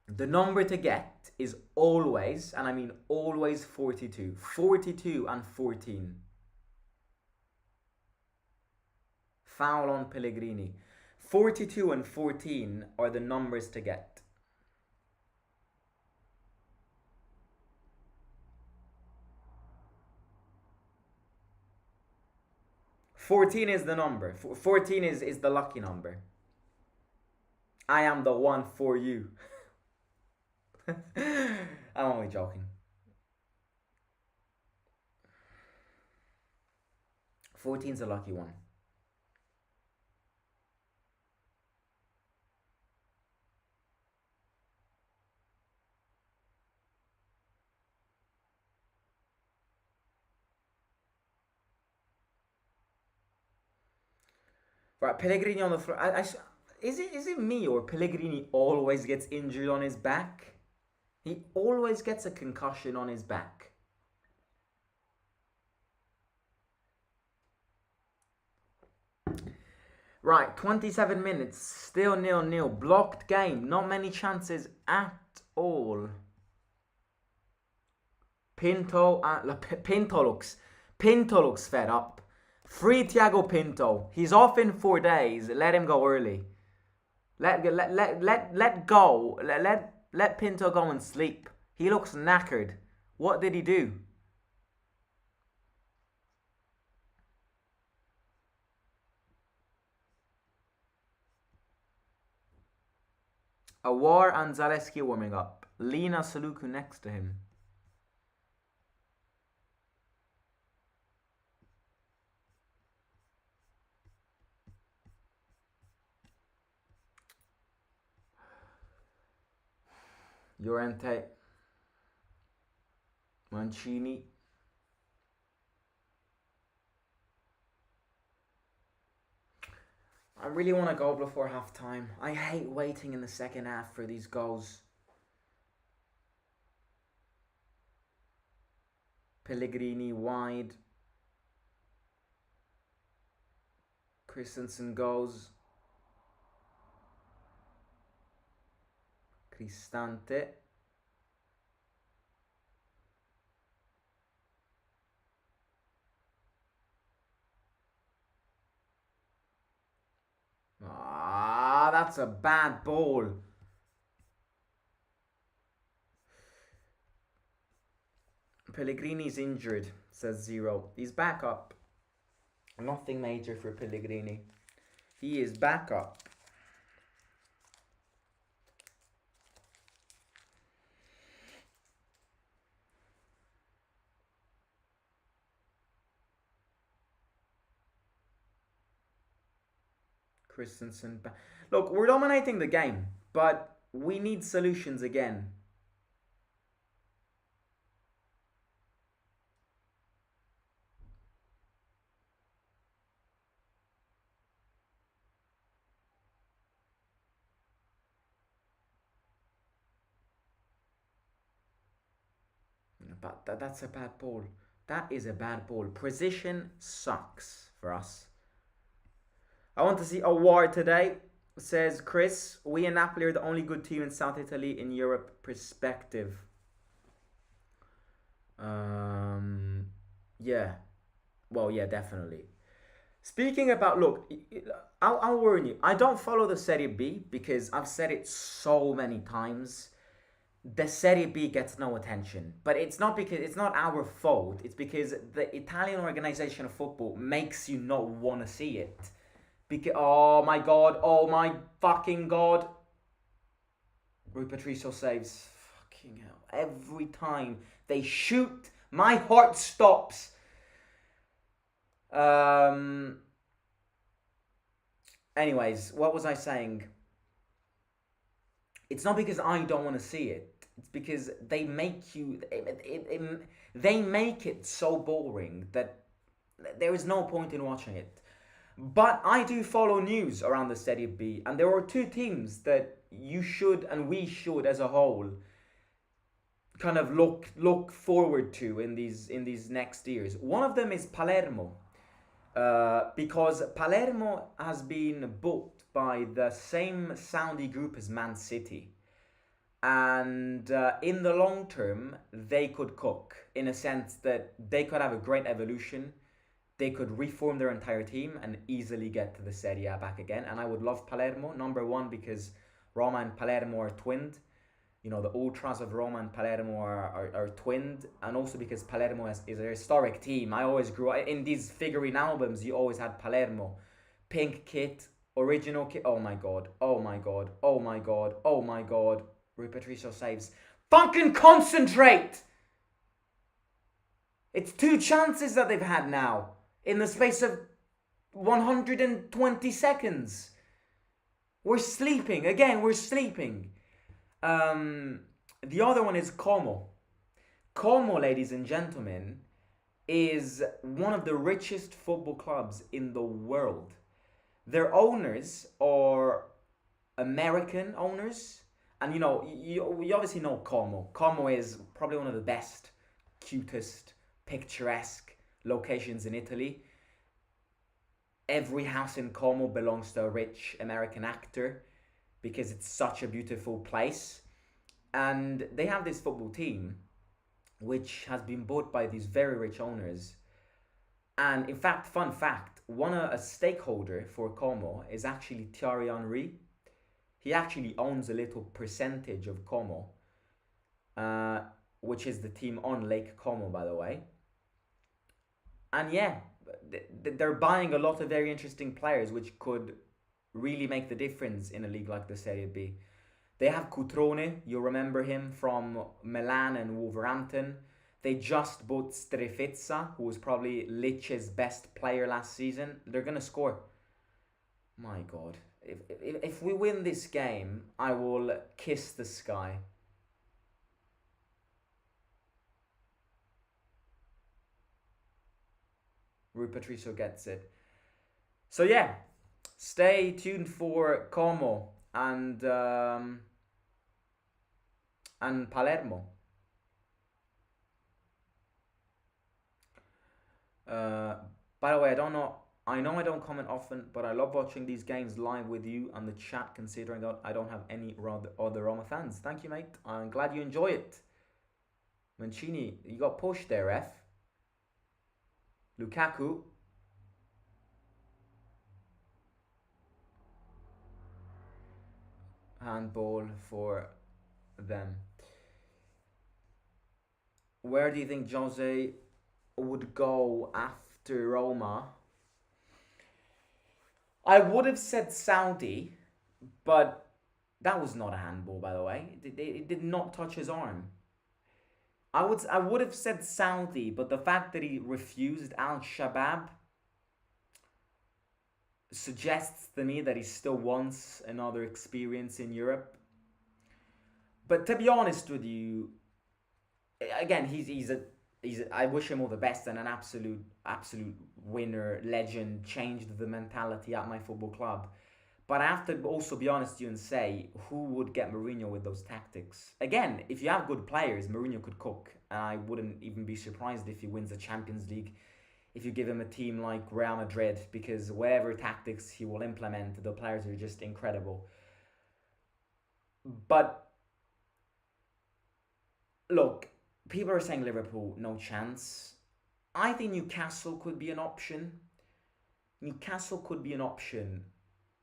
A: The number to get is always, and I mean always, 42. 42 and 14. Foul on Pellegrini. 42 and 14 are the numbers to get. $14 is the number. 14 is the lucky number. I am the one for you. I'm only joking. 14's a lucky one. Right, Pellegrini on the floor. Is it me, or Pellegrini always gets injured on his back? He always gets a concussion on his back. Right, 27 minutes, still 0-0. Blocked game, not many chances at all. Pinto looks fed up. Free Thiago Pinto. He's off in 4 days. Let him go early. Let go. Let Pinto go and sleep. He looks knackered. What did he do? Awar and Zaleski warming up. Lina Saluku next to him. Llorente, Mancini. I really want to go before half time. I hate waiting in the second half for these goals. Pellegrini wide. Christensen goes. Cristante. That's a bad ball. Pellegrini's injured, says Zero. He's back up. Nothing major for Pellegrini. He is back up. Christensen. Look, we're dominating the game, but we need solutions again. But that's a bad ball. That is a bad ball. Precision sucks for us. I want to see a war today, says Chris. We and Napoli are the only good team in South Italy in Europe perspective. Yeah. Well, yeah, definitely. Speaking about, look, I'll warn you. I don't follow the Serie B because I've said it so many times. The Serie B gets no attention, but it's not our fault. It's because the Italian organization of football makes you not want to see it. Because oh my fucking god, Rui Patricio saves. Fucking hell! Every time they shoot, my heart stops. Anyways, what was I saying? It's not because I don't want to see it. It's because they make they make it so boring that there is no point in watching it. But I do follow news around the Serie B, and there are two teams that you should and we should as a whole kind of look forward to in these next years. One of them is Palermo, because Palermo has been bought by the same Saudi group as Man City. And in the long term, they could cook in a sense that they could have a great evolution. They could reform their entire team and easily get to the Serie A back again. And I would love Palermo, number one, because Roma and Palermo are twinned. You know, the ultras of Roma and Palermo are twinned. And also because Palermo is a historic team. I always grew up, in these figurine albums, you always had Palermo. Pink kit, original kit. Oh my god, oh my god, oh my god, oh my god. Rui Patricio saves. Fucking concentrate! It's two chances that they've had now in the space of 120 seconds. We're sleeping. Again, we're sleeping. The other one is Como. Como, ladies and gentlemen, is one of the richest football clubs in the world. Their owners are American owners. And you know, you obviously know Como. Como is probably one of the best, cutest, picturesque locations in Italy. Every house in Como belongs to a rich American actor because it's such a beautiful place. And they have this football team which has been bought by these very rich owners. And in fact, fun fact, a stakeholder for Como is actually Thierry Henry. He actually owns a little percentage of Como, which is the team on Lake Como, by the way. And yeah, they're buying a lot of very interesting players, which could really make the difference in a league like the Serie B. They have Cutrone, you remember him from Milan and Wolverhampton. They just bought Strefezza, who was probably Lecce's best player last season. They're going to score. My god. If we win this game, I will kiss the sky. Rui Patricio gets it. So yeah, stay tuned for Como and Palermo. By the way, I know I don't comment often, but I love watching these games live with you and the chat, considering that I don't have any other Roma fans. Thank you, mate. I'm glad you enjoy it. Mancini, you got pushed there, ref. Lukaku. Handball for them. Where do you think Jose would go after Roma? I would have said Saudi, but that was not a handball, by the way. It did not touch his arm. I would have said Saudi, but the fact that he refused Al Shabab, suggests to me that he still wants another experience in Europe. But to be honest with you, again, I wish him all the best and an absolute winner, legend, changed the mentality at my football club. But I have to also be honest with you and say, who would get Mourinho with those tactics? Again, if you have good players, Mourinho could cook. And I wouldn't even be surprised if he wins the Champions League, if you give him a team like Real Madrid, because whatever tactics he will implement, the players are just incredible. But look, people are saying Liverpool, no chance. I think Newcastle could be an option. Newcastle could be an option.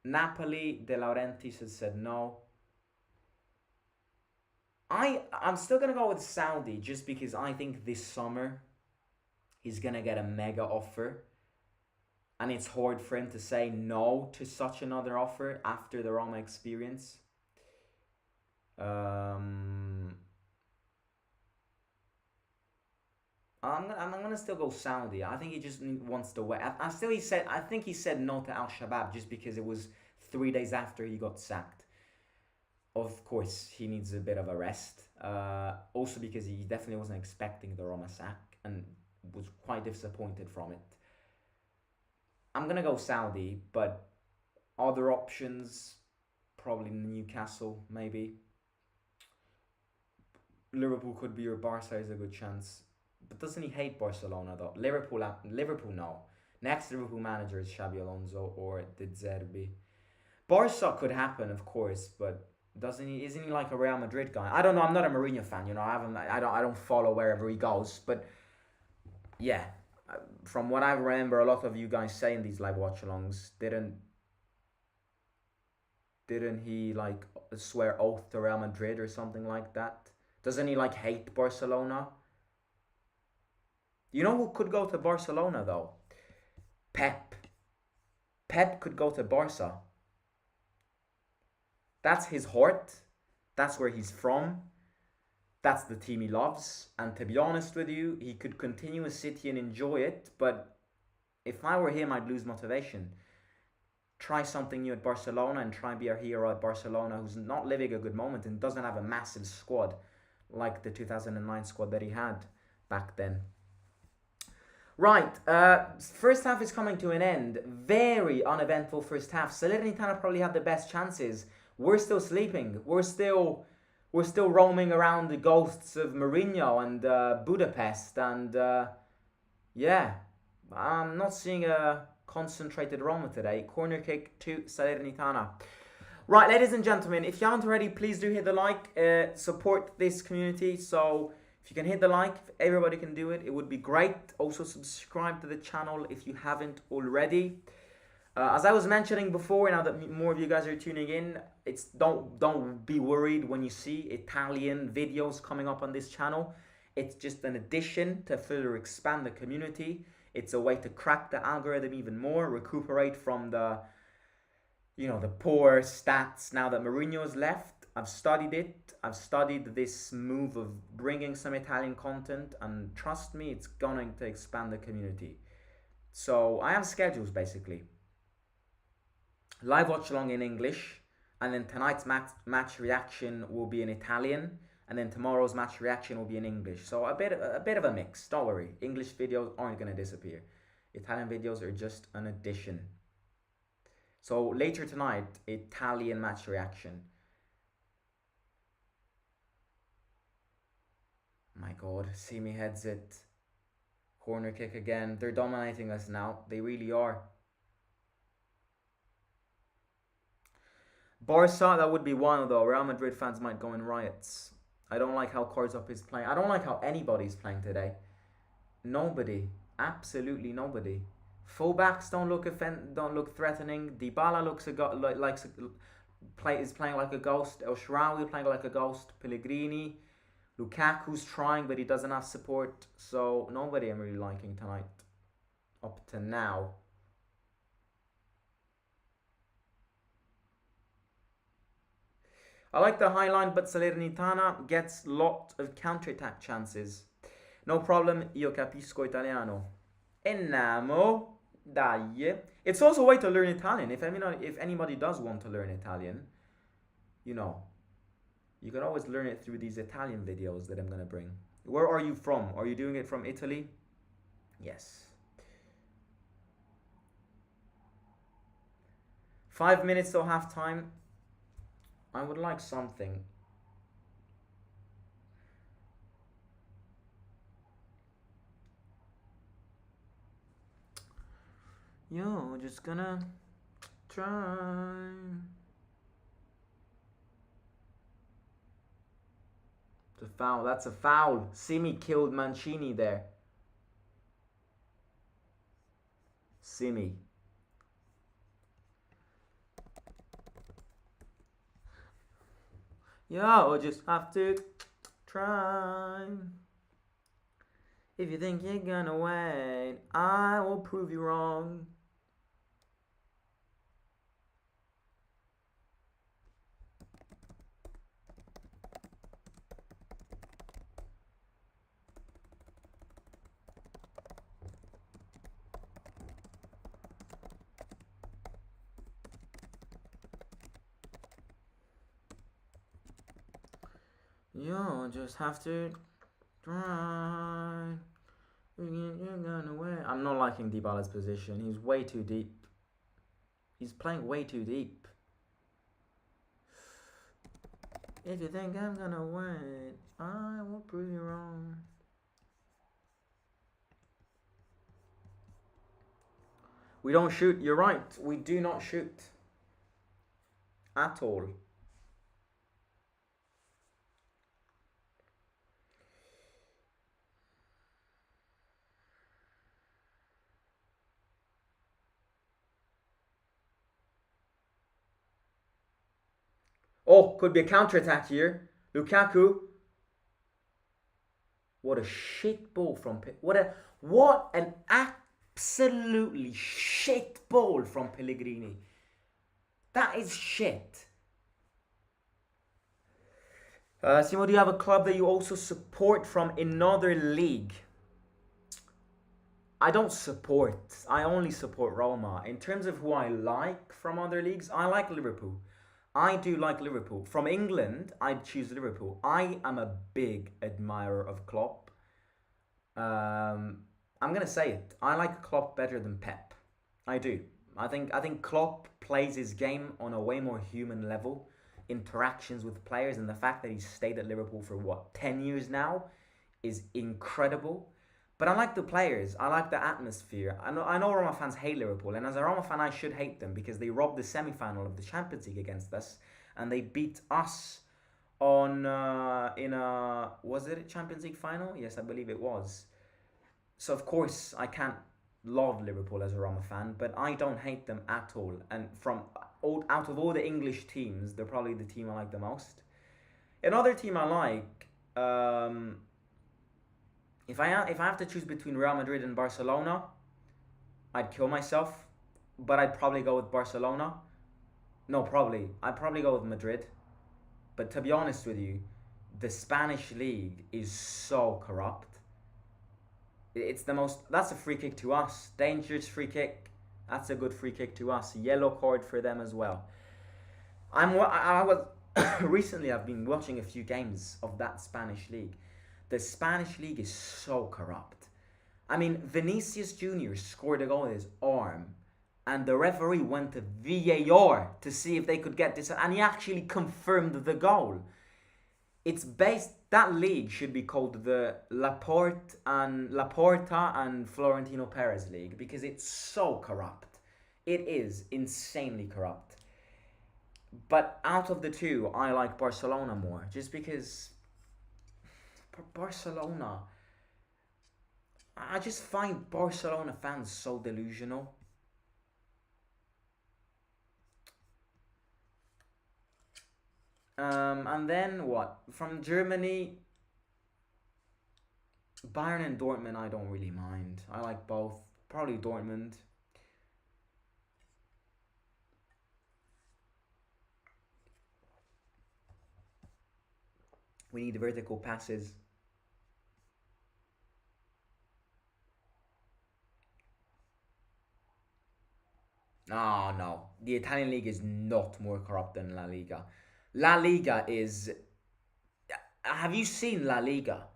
A: Napoli, De Laurentiis has said no. I'm still going to go with Saudi just because I think this summer he's going to get a mega offer. And it's hard for him to say no to such another offer after the Roma experience. I'm gonna still go Saudi. I think he just wants to wait. I think he said no to Al Shabab just because it was 3 days after he got sacked. Of course, he needs a bit of a rest. Also because he definitely wasn't expecting the Roma sack and was quite disappointed from it. I'm gonna go Saudi, but other options probably Newcastle maybe. Liverpool could be, or Barca is a good chance. But doesn't he hate Barcelona though? Liverpool no. Next Liverpool manager is Xabi Alonso or De Zerbi. Barca could happen, of course, but isn't he like a Real Madrid guy? I don't know. I'm not a Mourinho fan, you know. I don't follow wherever he goes, but yeah, from what I remember, a lot of you guys saying these live watch-alongs didn't he like swear oath to Real Madrid or something like that? Doesn't he like hate Barcelona? You know who could go to Barcelona though? Pep. Pep could go to Barca. That's his heart. That's where he's from. That's the team he loves. And to be honest with you, he could continue with City and enjoy it. But if I were him, I'd lose motivation. Try something new at Barcelona and try and be a hero at Barcelona who's not living a good moment and doesn't have a massive squad like the 2009 squad that he had back then. Right, first half is coming to an end. Very uneventful first half. Salernitana probably had the best chances. We're still sleeping. We're still roaming around the ghosts of Mourinho and Budapest. And yeah, I'm not seeing a concentrated Roma today. Corner kick to Salernitana. Right, ladies and gentlemen, if you haven't already, please do hit the like. Support this community. So if you can hit the like, if everybody can do it, it would be great. Also subscribe to the channel if you haven't already. As I was mentioning before, now that more of you guys are tuning in, don't be worried when you see Italian videos coming up on this channel. It's just an addition to further expand the community. It's a way to crack the algorithm even more, recuperate from the poor stats now that Mourinho has left. I've studied it. I've studied this move of bringing some Italian content, and trust me, it's going to expand the community. So I have schedules basically. Live watch along in English, and then tonight's match reaction will be in Italian, and then tomorrow's match reaction will be in English. So a bit of a mix. Don't worry, English videos aren't going to disappear. Italian videos are just an addition. So later tonight, Italian match reaction. My God, Simi heads it. Corner kick again. They're dominating us now. They really are. Barca, that would be one though. Real Madrid fans might go in riots. I don't like how Karsdorp is playing. I don't like how anybody's playing today. Nobody. Absolutely nobody. Fullbacks don't look threatening. Dybala is playing like a ghost. El Shaarawy playing like a ghost. Pellegrini. Lukaku's trying, but he doesn't have support. So nobody I'm really liking tonight. Up to now. I like the high line, but Salernitana gets lot of counter-attack chances. No problem, io capisco italiano. Enamo. Dai. It's also a way to learn Italian. If anybody does want to learn Italian, you know, you can always learn it through these Italian videos that I'm gonna bring. Where are you from? Are you doing it from Italy? Yes. 5 minutes till halftime. I would like something. Yo, just gonna try. It's a foul. That's a foul. Simi killed Mancini there. Simi. Yo, we'll just have to try. If you think you're gonna win, I will prove you wrong. You just have to try. You're gonna win. I'm not liking Dybala's position. He's way too deep. He's playing way too deep. If you think I'm gonna win, I will prove you wrong. We don't shoot. You're right. We do not shoot. At all. Oh, could be a counter-attack here. Lukaku. What a shit ball from what an absolutely shit ball from Pellegrini. That is shit. Simo, do you have a club that you also support from another league? I don't support. I only support Roma. In terms of who I like from other leagues, I like Liverpool. I do like Liverpool. From England, I'd choose Liverpool. I am a big admirer of Klopp. I'm gonna say it. I like Klopp better than Pep. I do. I think Klopp plays his game on a way more human level. Interactions with players, and the fact that he's stayed at Liverpool for 10 years now is incredible. But I like the players. I like the atmosphere. I know Roma fans hate Liverpool, and as a Roma fan, I should hate them because they robbed the semi-final of the Champions League against us, and they beat us on was it a Champions League final? Yes, I believe it was. So of course I can't love Liverpool as a Roma fan, but I don't hate them at all. And out of all the English teams, they're probably the team I like the most. Another team I like. If I have to choose between Real Madrid and Barcelona, I'd kill myself, but I'd probably go with Barcelona. No, probably. I'd probably go with Madrid. But to be honest with you, the Spanish league is so corrupt. It's the most. That's a free kick to us. Dangerous free kick. That's a good free kick to us. Yellow card for them as well. I was recently. I've been watching a few games of that Spanish league. The Spanish league is so corrupt. I mean, Vinicius Jr. scored a goal with his arm, and the referee went to VAR to see if they could get this, and he actually confirmed the goal. That league should be called the Laporta and Florentino Perez League because it's so corrupt. It is insanely corrupt. But out of the two, I like Barcelona more, just because Barcelona, I just find Barcelona fans so delusional. And then what? From Germany, Bayern and Dortmund, I don't really mind. I like both. Probably Dortmund. We need vertical passes. Oh no, the Italian league is not more corrupt than La Liga. La Liga is. Have you seen La Liga?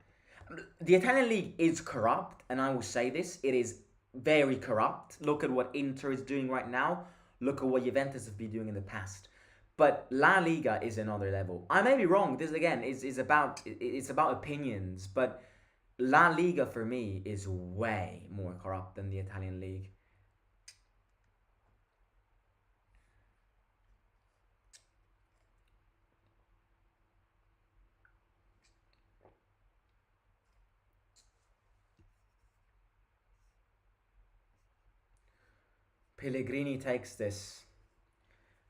A: The Italian league is corrupt, and I will say this: it is very corrupt. Look at what Inter is doing right now. Look at what Juventus have been doing in the past. But La Liga is another level. I may be wrong. This again is about it's about opinions, but La Liga for me is way more corrupt than the Italian league. Pellegrini takes this.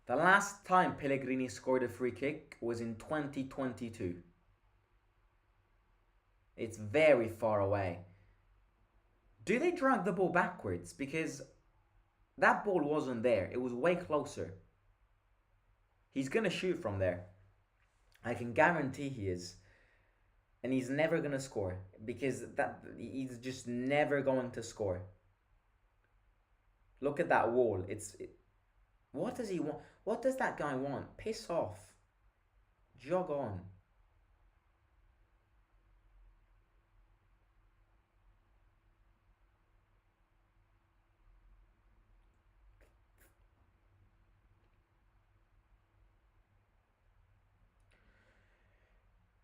A: The last time Pellegrini scored a free kick was in 2022. It's very far away. Do they drag the ball backwards? Because that ball wasn't there. It was way closer. He's going to shoot from there. I can guarantee he is. And he's never going to score. Because he's just never going to score. Look at that wall. What does he want? What does that guy want? Piss off. Jog on.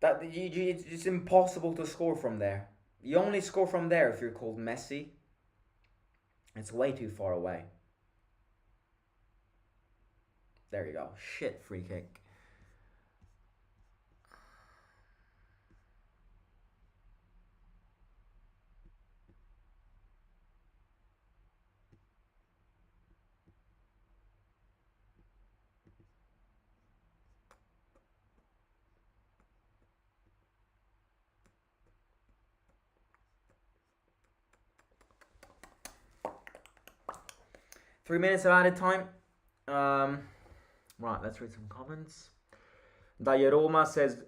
A: It's impossible to score from there. You only score from there if you're called Messi. It's way too far away. There you go. Shit, free kick. Three minutes of added time. Right, let's read some comments. Dai Roma says,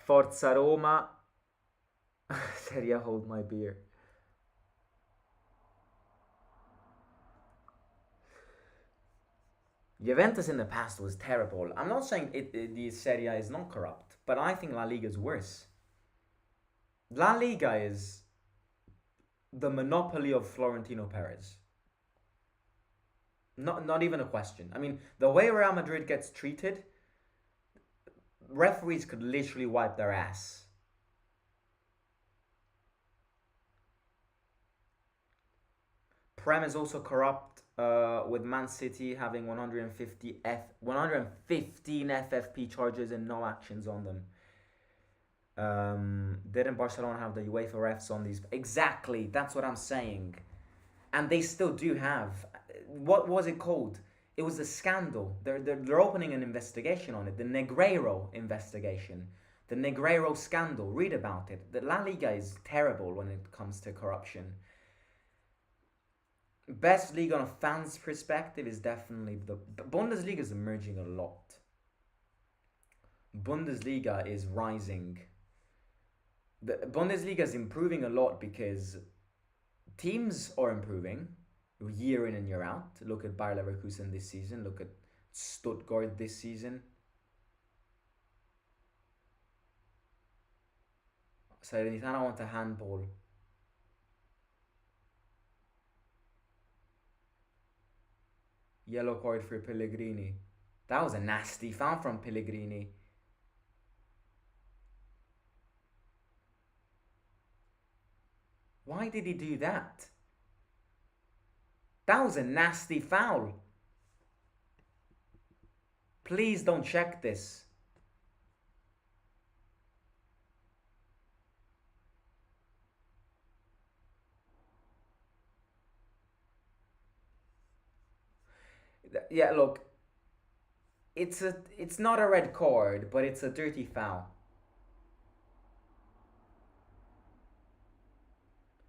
A: Forza Roma. Serie, hold my beer. Juventus in the past was terrible. I'm not saying the Serie is not corrupt, but I think La Liga is worse. La Liga is the monopoly of Florentino Perez. Not even a question. I mean, the way Real Madrid gets treated, referees could literally wipe their ass. Prem is also corrupt, with Man City having 115 FFP charges and no actions on them. Didn't Barcelona have the UEFA refs on these? Exactly, that's what I'm saying. And they still do have. What was it called? It was a scandal. They're opening an investigation on it. The Negreiro investigation. The Negreiro scandal. Read about it. The La Liga is terrible when it comes to corruption. Best league on a fan's perspective is definitely the Bundesliga is emerging a lot. Bundesliga is rising. The Bundesliga is improving a lot because teams are improving year in and year out. Look at Bayer Leverkusen this season. Look at Stuttgart this season. Salernitana want a handball. Yellow card for Pellegrini. That was a nasty foul from Pellegrini. Why did he do that? That was a nasty foul. Please don't check this. Yeah, look. It's not a red card, but it's a dirty foul.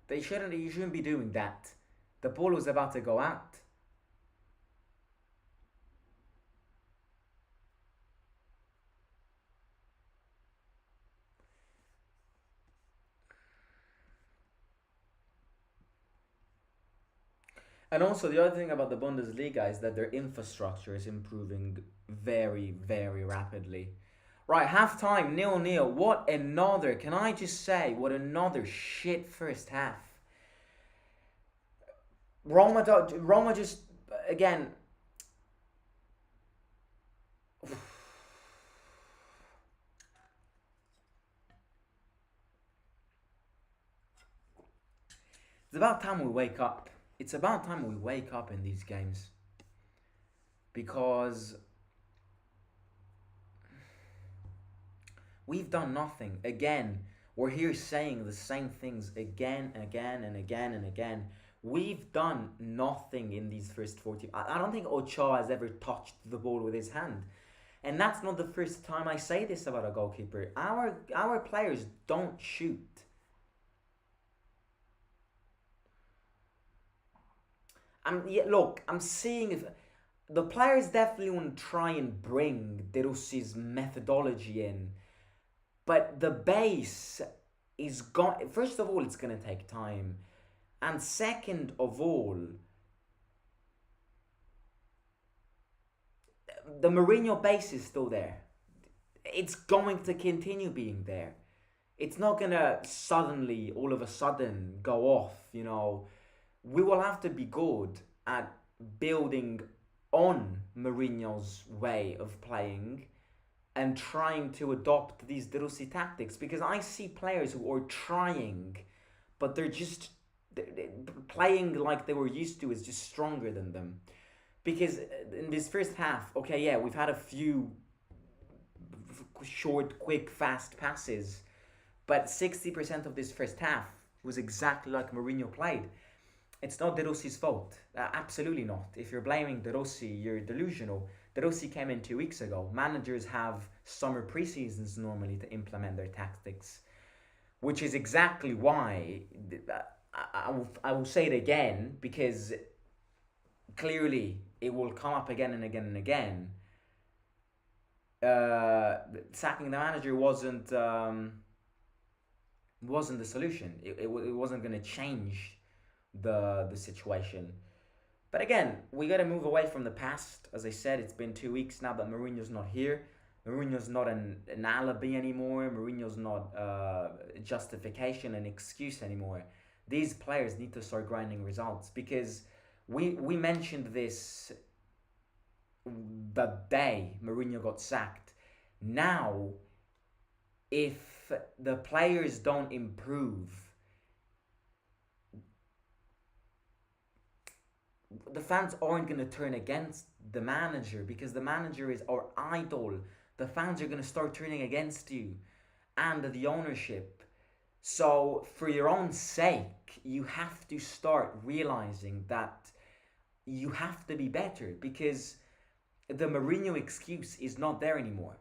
A: You shouldn't be doing that. The ball was about to go out. And also, the other thing about the Bundesliga is that their infrastructure is improving very, very rapidly. Right, half time, 0-0. What another, can I just say, what another shit first half. Roma just, again, it's about time we wake up. It's about time we wake up in these games. Because we've done nothing. Again, we're here saying the same things again and again and again and again. We've done nothing in these first 40. I don't think Ochoa has ever touched the ball with his hand. And that's not the first time I say this about a goalkeeper. Our players don't shoot. I'm seeing if the players definitely want to try and bring De Rossi's methodology in, but the base is gone. First of all, it's gonna take time, and second of all, the Mourinho base is still there. It's going to continue being there. It's not gonna suddenly, all of a sudden, go off. We will have to be good at building on Mourinho's way of playing and trying to adopt these De Rossi tactics, because I see players who are trying, but they're playing like they were used to is just stronger than them. Because in this first half, okay, yeah, we've had a few short, quick, fast passes, but 60% of this first half was exactly like Mourinho played. It's not De Rossi's fault. Absolutely not. If you're blaming De Rossi, you're delusional. De Rossi came in 2 weeks ago. Managers have summer pre-seasons normally to implement their tactics, which is exactly why I will say it again, because clearly it will come up again and again and again. Sacking the manager wasn't the solution. It wasn't going to change the situation. But again, we got to move away from the past. As I said, it's been 2 weeks now that Mourinho's not here. Mourinho's not an alibi anymore. Mourinho's not justification and excuse anymore. These players need to start grinding results, because we mentioned this the day Mourinho got sacked. Now, if the players don't improve, the fans aren't going to turn against the manager, because the manager is our idol. The fans are going to start turning against you and the ownership. So for your own sake, you have to start realizing that you have to be better, because the Mourinho excuse is not there anymore.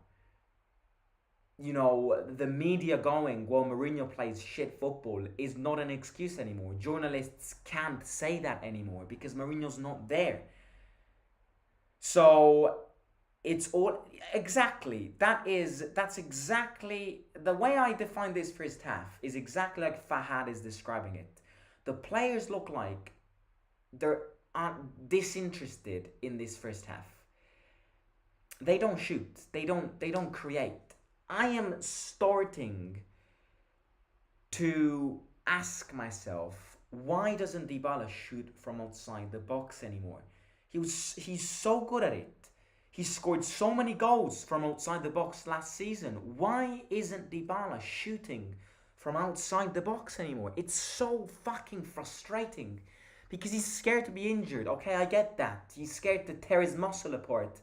A: The media going, well, Mourinho plays shit football, is not an excuse anymore. Journalists can't say that anymore because Mourinho's not there. So it's all exactly that's exactly the way I define this first half, is exactly like Fahad is describing it. The players look like they're disinterested in this first half. They don't shoot. They don't create. I am starting to ask myself, why doesn't Dybala shoot from outside the box anymore? He's so good at it. He scored so many goals from outside the box last season. Why isn't Dybala shooting from outside the box anymore? It's so fucking frustrating, because he's scared to be injured. Okay, I get that. He's scared to tear his muscle apart.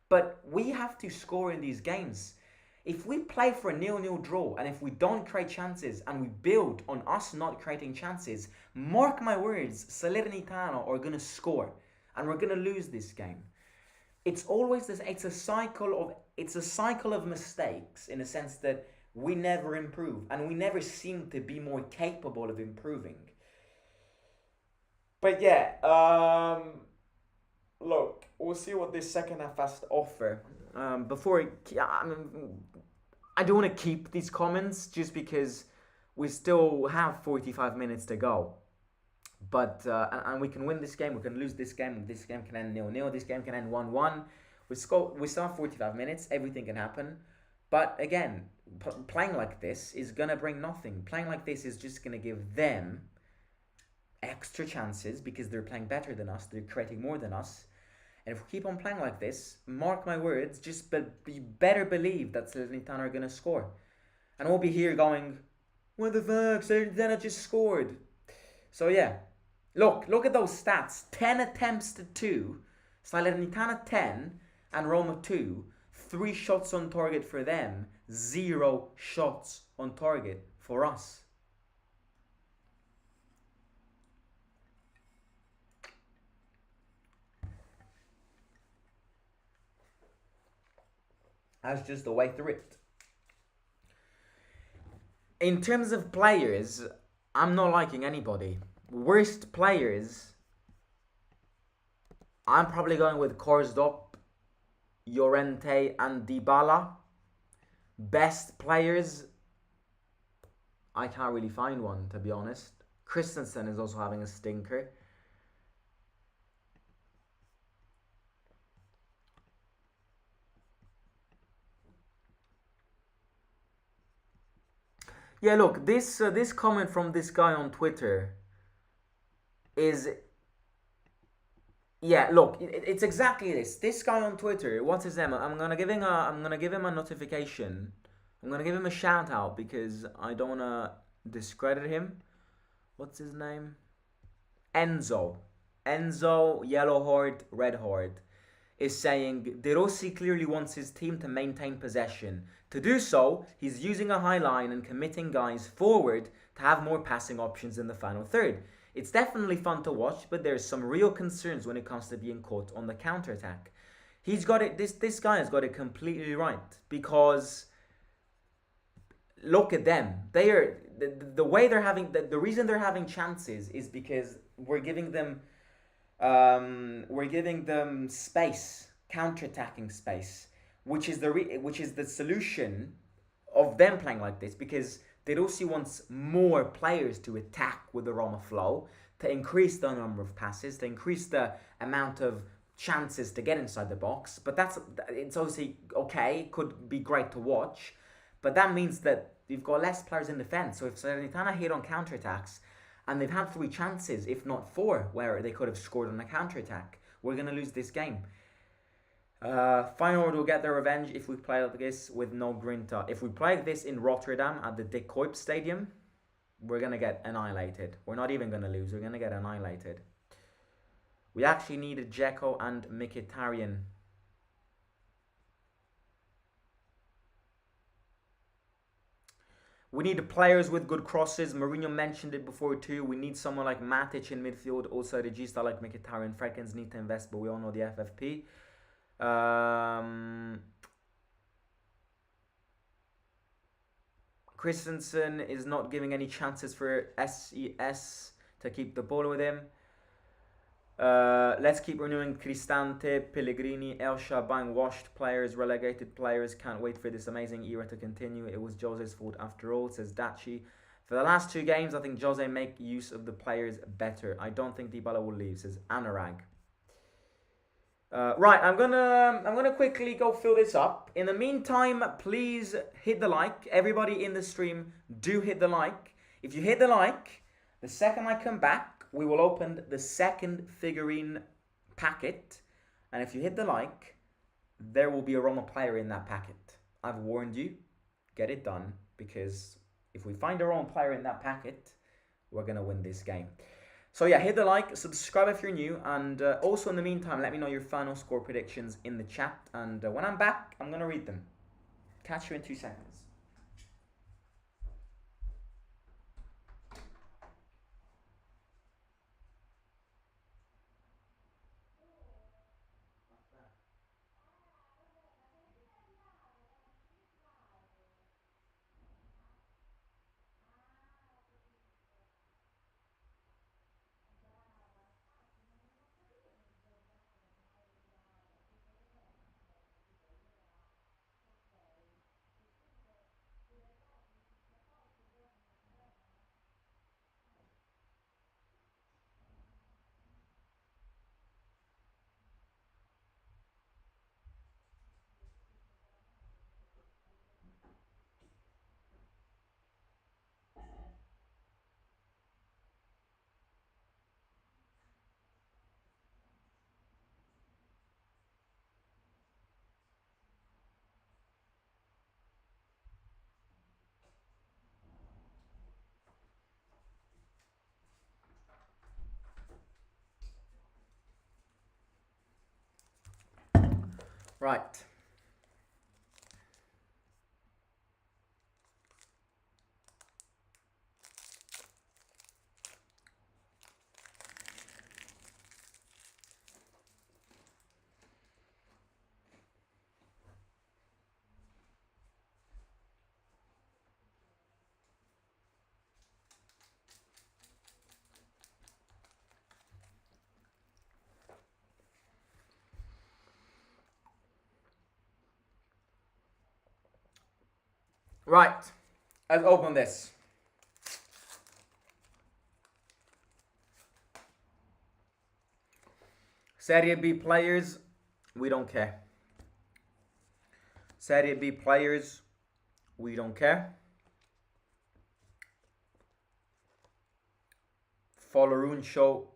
A: But we have to score in these games. If we play for a 0-0 draw, and if we don't create chances and we build on us not creating chances, mark my words, Salernitana are going to score and we're going to lose this game. It's always this. It's a cycle of mistakes, in a sense that we never improve and we never seem to be more capable of improving. But yeah, look, we'll see what this second half has to offer. I don't want to keep these comments just because we still have 45 minutes to go. But and we can win this game. We can lose this game. This game can end 0-0. This game can end 1-1. We still have 45 minutes. Everything can happen. But again, playing like this is gonna bring nothing. Playing like this is just gonna give them extra chances because they're playing better than us. They're creating more than us. And if we keep on playing like this, mark my words, just you better believe that Salernitana are gonna score. And we'll be here going, what the fuck? Salernitana just scored. So yeah, look at those stats. 10 attempts to 2. Salernitana 10 and Roma 2. 3 shots on target for them. 0 shots on target for us. That's just the way through it. In terms of players, I'm not liking anybody. Worst players, I'm probably going with Korsdorp, Llorente and Dybala. Best players, I can't really find one, to be honest. Christensen is also having a stinker. Yeah, look, this comment from this guy on Twitter is, yeah, look, it's exactly this. This guy on Twitter, what's his name? I'm gonna give him a notification. I'm gonna give him a shout out because I don't wanna discredit him. What's his name? Enzo. Enzo, Yellow Heart, Red Heart, is saying De Rossi clearly wants his team to maintain possession. To do so, he's using a high line and committing guys forward to have more passing options in the final third. It's definitely fun to watch, but there's some real concerns when it comes to being caught on the counter-attack. He's got it. This guy has got it completely right because look at them. They are the way they're having the reason they're having chances is because we're giving them space, counter-attacking space, which is the solution of them playing like this because De Rossi wants more players to attack with the Roma flow, to increase the number of passes, to increase the amount of chances to get inside the box. But it's obviously okay, could be great to watch, but that means that you've got less players in defence. So if Salernitana hit on counter-attacks, and they've had 3 chances, if not 4, where they could have scored on a counter-attack, we're going to lose this game. Feyenoord will get their revenge if we play like this with no grinta. If we play like this in Rotterdam at the De Kuip Stadium, we're going to get annihilated. We're not even going to lose. We're going to get annihilated. We actually needed Dzeko and Mkhitaryan. We need players with good crosses. Mourinho mentioned it before too. We need someone like Matic in midfield. Also, Regista like Mkhitaryan. Frekens need to invest, but we all know the FFP. Christensen is not giving any chances for SES to keep the ball with him. Let's keep renewing Cristante, Pellegrini, Elsha, buying washed players, relegated players. Can't wait for this amazing era to continue. It was Jose's fault after all, says Dachi. For the last 2 games, I think Jose make use of the players better. I don't think Dybala will leave, says Anurag. Right, I'm gonna quickly go fill this up. In the meantime, please hit the like. Everybody in the stream, do hit the like. If you hit the like, the second I come back, we will open the second figurine packet. And if you hit the like, there will be a Roma player in that packet. I've warned you, get it done, because if we find a Roma player in that packet, we're gonna win this game. So yeah, hit the like, subscribe if you're new, and also in the meantime, let me know your final score predictions in the chat, and when I'm back, I'm going to read them. Catch you in 2 seconds. Right. Right. Let's open this. Serie B players, we don't care. Serie B players, we don't care. Follow show.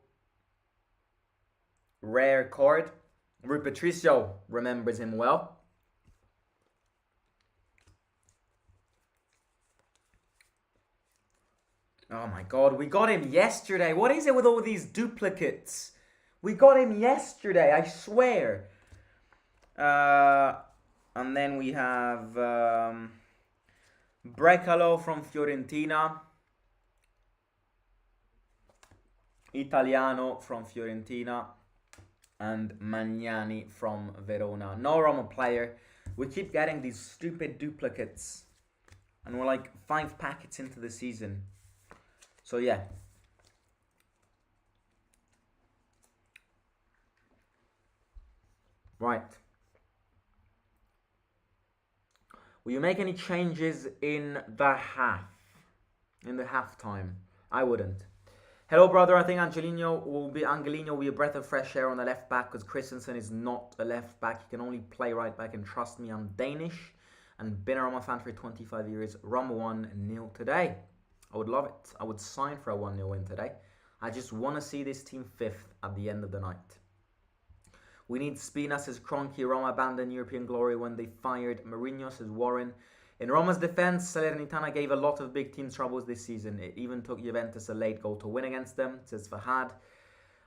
A: Rare card. Rui Patricio remembers him well. Oh my god, we got him yesterday. What is it with all these duplicates? We got him yesterday, I swear. And then we have Brecalo from Fiorentina. Italiano from Fiorentina. And Magnani from Verona. No Roma player. We keep getting these stupid duplicates. And we're like 5 packets into the season. So yeah. Right. Will you make any changes in the half? In the halftime? I wouldn't. Hello, brother. I think Angelino will be a breath of fresh air on the left back because Christensen is not a left back. He can only play right back. And trust me, I'm Danish and been a Roma fan for 25 years. Roma 1-0 today. I would love it. I would sign for a 1-0 win today. I just want to see this team 5th at the end of the night. We need Spina, says Kroenke. Roma abandoned European glory when they fired Mourinho, says Warren. In Roma's defense, Salernitana gave a lot of big teams troubles this season. It even took Juventus a late goal to win against them, says Fahad.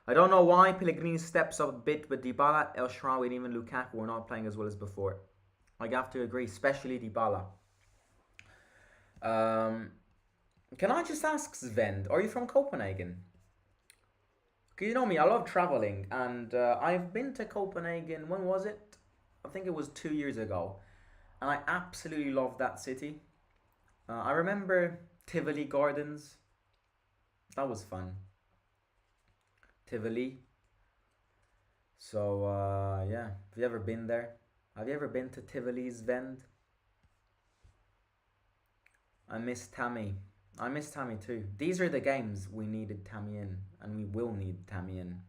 A: I don't know why Pellegrini steps up a bit, but Dybala, El Shaarawy and even Lukaku were not playing as well as before. I have to agree, especially Dybala. Can I just ask Sven, are you from Copenhagen? Because you know me, I love traveling, and I've been to Copenhagen, when was it? I think it was 2 years ago. And I absolutely love that city. I remember Tivoli Gardens. That was fun. Tivoli. So, yeah. Have you ever been there? Have you ever been to Tivoli's Vend? I miss Tammy. I miss Tammy too. These are the games we needed Tammy in. And we will need Tammy in.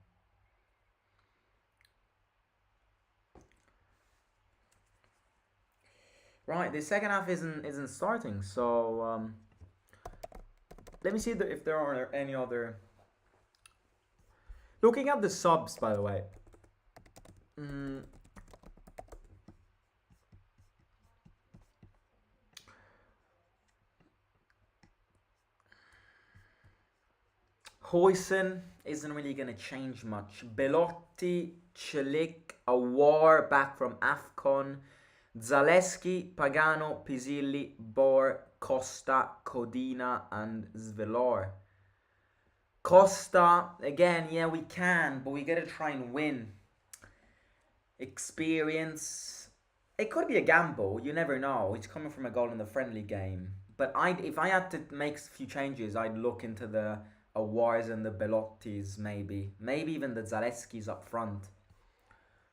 A: Right, the second half isn't starting, so let me see if there are any other. Looking at the subs, by the way. Huijsen isn't really gonna change much. Belotti, Celik, Awar back from AFCON. Zaleski, Pagano, Pisilli, Bor, Costa, Codina, and Zvelar. Costa, again, yeah, we can, but we gotta try and win. Experience. It could be a gamble, you never know. He's coming from a goal in the friendly game. But if I had to make a few changes, I'd look into the Awars and the Belottis, maybe. Maybe even the Zaleskis up front.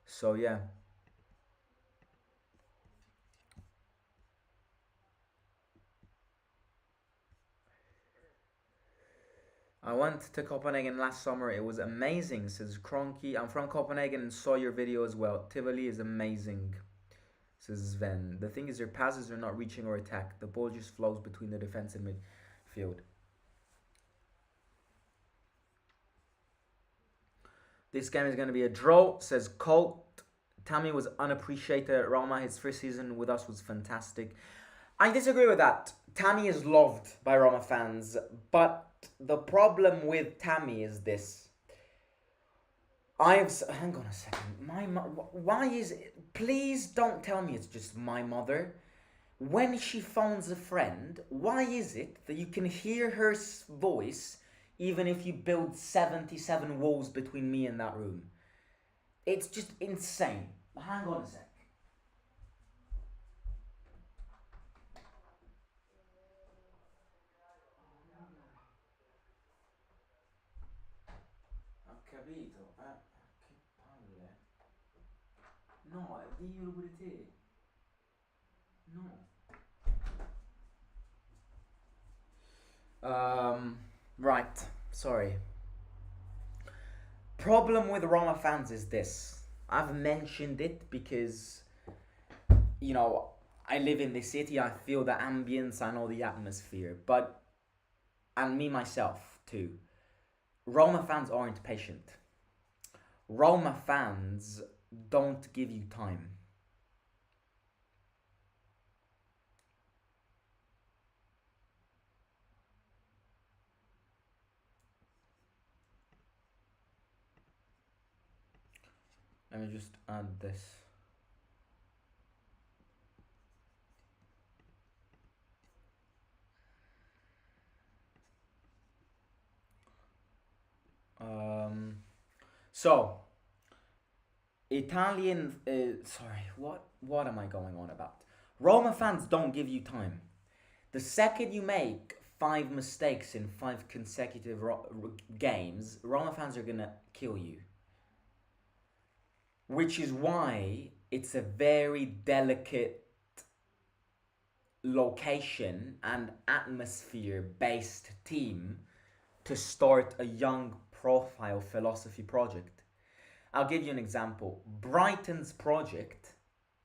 A: So, yeah. I went to Copenhagen last summer. It was amazing, says Kroenke. I'm from Copenhagen and saw your video as well. Tivoli is amazing, says Sven. The thing is, your passes are not reaching or attack. The ball just flows between the defense and midfield. This game is going to be a draw, says Colt. Tammy was unappreciated at Roma. His first season with us was fantastic. I disagree with that. Tammy is loved by Roma fans, but the problem with Tammy is this. Hang on a second. Why is it? Please don't tell me it's just my mother. When she phones a friend, why is it that you can hear her voice even if you build 77 walls between me and that room? It's just insane. Hang on a sec. Ho capito. Che palle. No, diglielo pure te. No. Right. Sorry. Problem with Roma fans is this. I've mentioned it because, you know, I live in the city, I feel the ambience, I know the atmosphere, but, and me myself too, Roma fans aren't patient. Roma fans don't give you time. Let me just add this. So Italian. Sorry, what am I going on about? Roma fans don't give you time. The second you make five mistakes in five consecutive games, Roma fans are gonna kill you. Which is why it's a very delicate location and atmosphere based team to start a young profile philosophy project. I'll give you an example. Brighton's project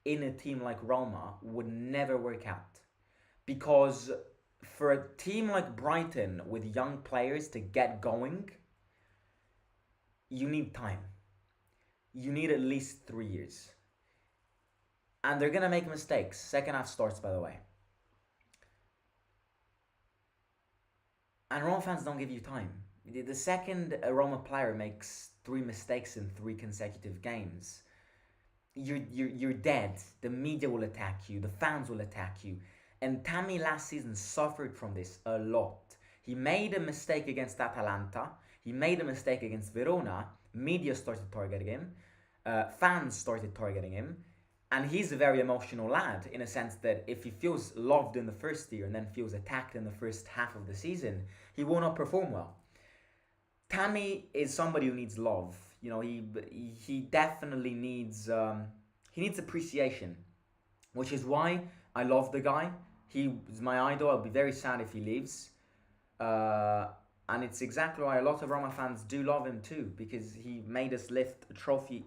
A: in a team like Roma would never work out because for a team like Brighton with young players to get going, you need time. You need at least 3 years. And they're going to make mistakes. Second half starts, by the way. And Roma fans don't give you time. The second a Roma player makes three mistakes in three consecutive games, you're dead. The media will attack you. The fans will attack you. And Tammy last season suffered from this a lot. He made a mistake against Atalanta. He made a mistake against Verona. Media started targeting him. Fans started targeting him. And he's a very emotional lad in a sense that if he feels loved in the first year and then feels attacked in the first half of the season, he will not perform well. Tammy is somebody who needs love. You know, he definitely needs he needs appreciation, which is why I love the guy. He is my idol. I'll be very sad if he leaves. And it's exactly why a lot of Roma fans do love him too, because he made us lift a trophy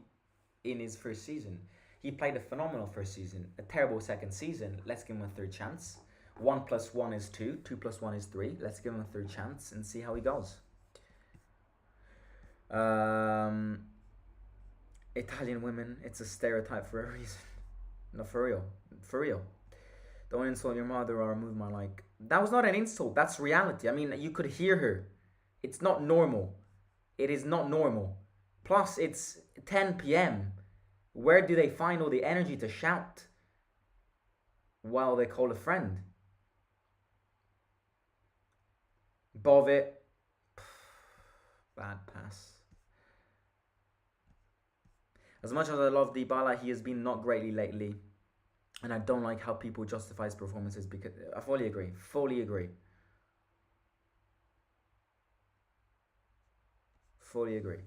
A: in his first season. He played a phenomenal first season, a terrible second season. Let's give him a third chance. 1 plus 1 is 2, 2 plus 1 is 3. Let's give him a third chance and see how he goes. Italian women, it's a stereotype for a reason. No, for real. For real. Don't insult your mother or move my like. That was not an insult. That's reality. I mean, you could hear her. It's not normal. It is not normal. Plus, it's 10 p.m. Where do they find all the energy to shout while they call a friend? Bove. Bad pass. As much as I love Dybala, he has been not greatly lately. And I don't like how people justify his performances because I fully agree. Fully agree. Fully agree.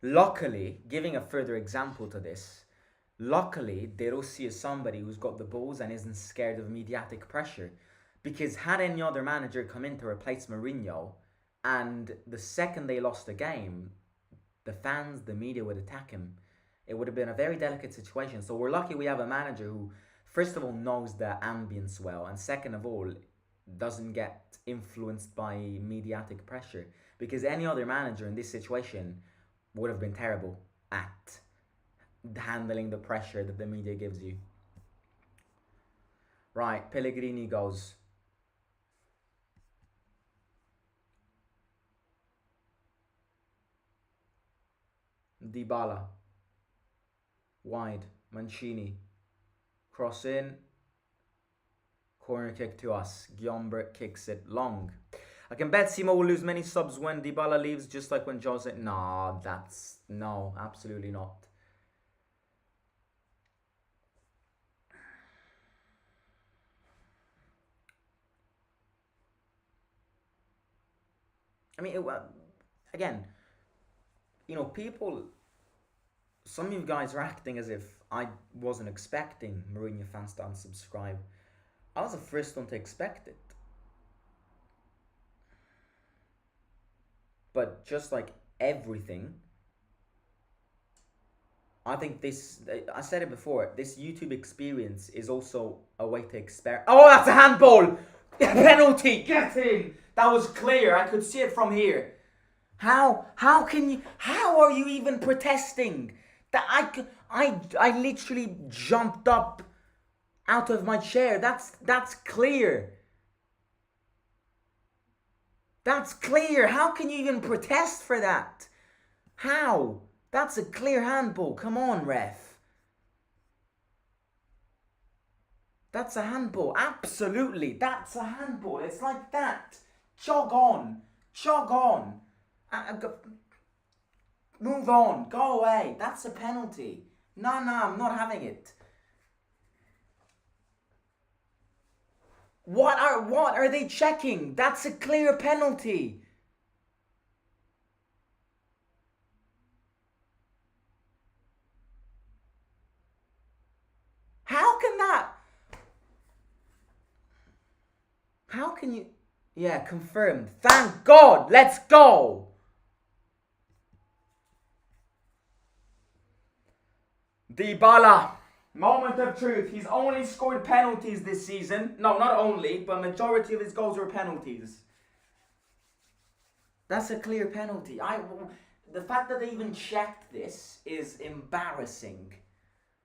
A: Luckily, giving a further example to this, luckily De Rossi is somebody who's got the balls and isn't scared of mediatic pressure. Because had any other manager come in to replace Mourinho, and the second they lost the game, the fans, the media would attack him. It would have been a very delicate situation. So we're lucky we have a manager who, first of all, knows the ambience well, and second of all, doesn't get influenced by mediatic pressure. Because any other manager in this situation would have been terrible at handling the pressure that the media gives you. Right, Pellegrini goes. Dybala. Wide. Mancini. Cross in. Corner kick to us. Guillaume kicks it long. I can bet Simo will lose many subs when Dybala leaves, just like when Jose... Nah, no, absolutely not. I mean, again, you know, people... Some of you guys are acting as if I wasn't expecting Mourinho fans to unsubscribe. I was the first one to expect it. But just like everything, I think this, I said it before, this YouTube experience is also a way to experiment. Oh, that's a handball! Penalty! Get in! That was clear. I could see it from here. How are you even protesting? That I literally jumped up out of my chair. That's clear. That's clear. How can you even protest for that? How? That's a clear handball. Come on, ref. That's a handball. Absolutely. That's a handball. It's like that. Jog on. Jog on. Move on. Go away. That's a penalty. No, I'm not having it. What are they checking? That's a clear penalty. How can you... Yeah, confirmed. Thank God. Let's go. Dybala. Moment of truth. He's only scored penalties this season. No, not only, but majority of his goals were penalties. That's a clear penalty. The fact that they even checked this is embarrassing.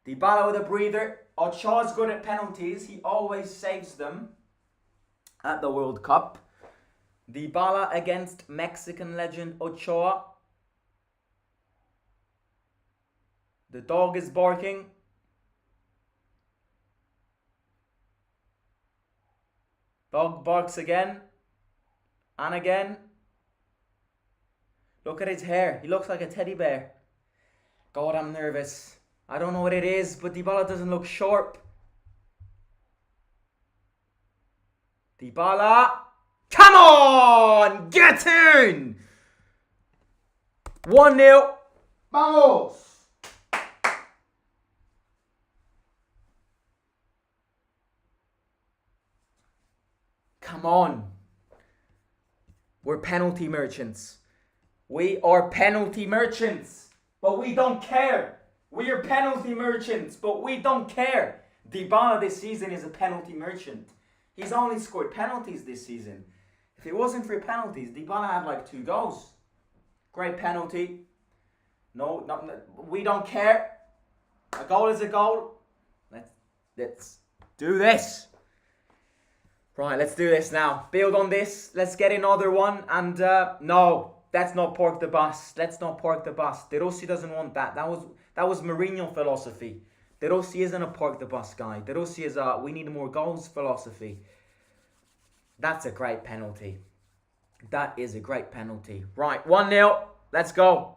A: Dybala with a breather. Ochoa's good at penalties. He always saves them at the World Cup. Dybala against Mexican legend Ochoa. The dog is barking. Dog barks again. And again. Look at his hair. He looks like a teddy bear. God, I'm nervous. I don't know what it is, but Dybala doesn't look sharp. Dybala. Come on! Get in! 1-0. Vamos! Come on. We're penalty merchants. We are penalty merchants, but we don't care. We are penalty merchants, but we don't care. Dybala this season is a penalty merchant. He's only scored penalties this season. If it wasn't for penalties, Dybala had like 2 goals. Great penalty. No, we don't care. A goal is a goal. Let's do this. Right, let's do this now. Build on this. Let's get another one. And no, let's not park the bus. Let's not park the bus. De Rossi doesn't want that. That was Mourinho philosophy. De Rossi isn't a park the bus guy. De Rossi is a we need more goals philosophy. That's a great penalty. That is a great penalty. Right, 1-0. Let's go.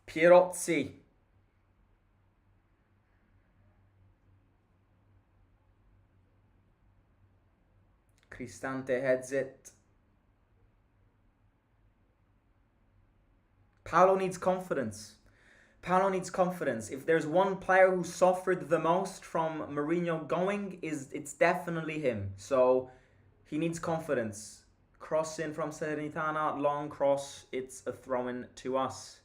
A: Pierozzi. Cristante heads it. Paolo needs confidence. Paolo needs confidence. If there's one player who suffered the most from Mourinho going, it's definitely him. So he needs confidence. Cross in from Salernitana, long cross. It's a throw-in to us.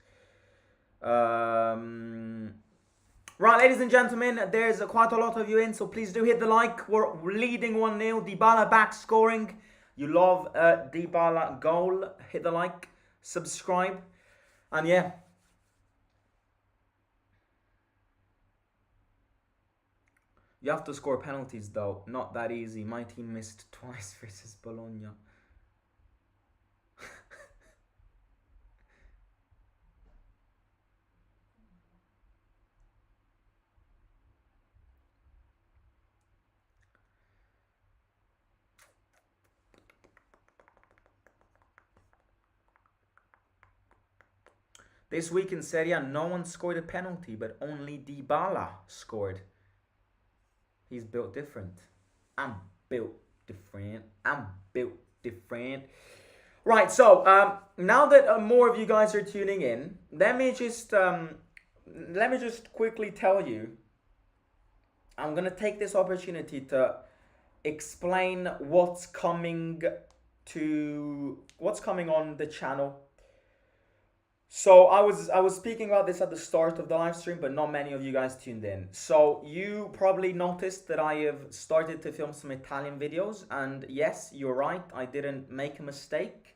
A: Right, ladies and gentlemen, there's quite a lot of you in, so please do hit the like. We're leading 1-0. Dybala back scoring. You love a Dybala goal. Hit the like, subscribe, and yeah. You have to score penalties though. Not that easy. My team missed twice versus Bologna. This week in Serie, no one scored a penalty, but only Dybala scored. He's built different. I'm built different. I'm built different. Right, so now that more of you guys are tuning in, let me just quickly tell you. I'm gonna take this opportunity to explain what's coming on the channel. So I was speaking about this at the start of the live stream, but not many of you guys tuned in. So you probably noticed that I have started to film some Italian videos, and yes, you're right, I didn't make a mistake.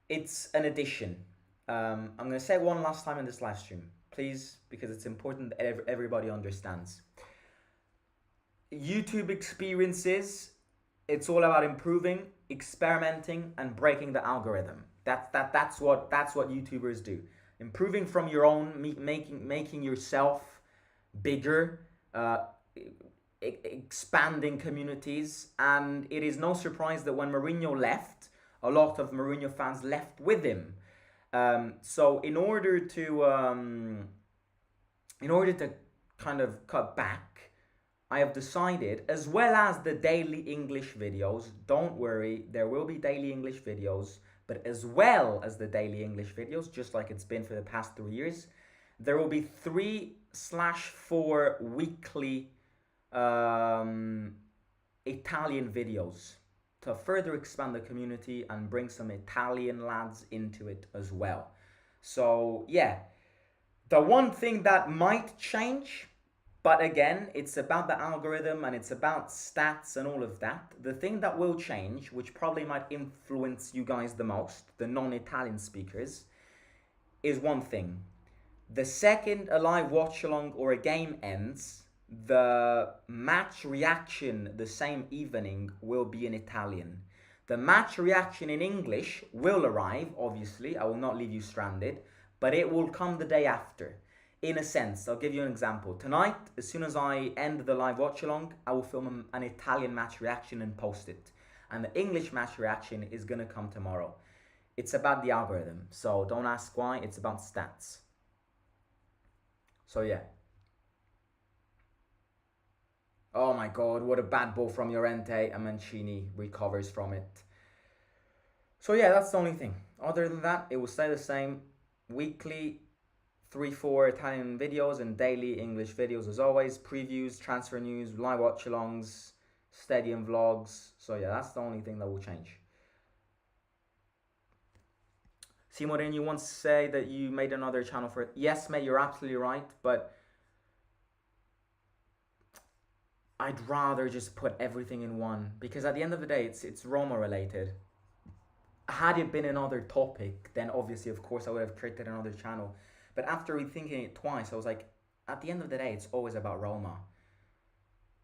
A: It's an addition. I'm gonna say it one last time in this live stream, please, because it's important that everybody understands. YouTube experiences, it's all about improving, experimenting, and breaking the algorithm. That's what YouTubers do. Improving from your own, making yourself bigger, expanding communities, and it is no surprise that when Mourinho left, a lot of Mourinho fans left with him. So in order to kind of cut back, I have decided, as well as the daily English videos, don't worry, there will be daily English videos, but as well as the daily English videos, just like it's been for the past 3 years, there will be 3/4 weekly Italian videos to further expand the community and bring some Italian lads into it as well. So yeah, the one thing that might change, but again, it's about the algorithm and it's about stats and all of that. The thing that will change, which probably might influence you guys the most, the non-Italian speakers, is one thing. The second a live watch along or a game ends, the match reaction the same evening will be in Italian. The match reaction in English will arrive, obviously. I will not leave you stranded, but it will come the day after. In a sense, I'll give you an example. Tonight, as soon as I end the live watch along, I will film an Italian match reaction and post it. And the English match reaction is going to come tomorrow. It's about the algorithm, so don't ask why, it's about stats. So yeah. Oh my god, what a bad ball from Llorente, and Mancini recovers from it. So yeah, that's the only thing. Other than that, it will stay the same. Weekly 3/4 Italian videos and daily English videos as always. Previews, transfer news, live watch-alongs, stadium vlogs. So yeah, that's the only thing that will change. Simorin, you once say that you made another channel for it. Yes, mate, you're absolutely right, but I'd rather just put everything in one, because at the end of the day, it's Roma related. Had it been another topic, then obviously, of course, I would have created another channel. But after rethinking it twice, I was like, at the end of the day, it's always about Roma.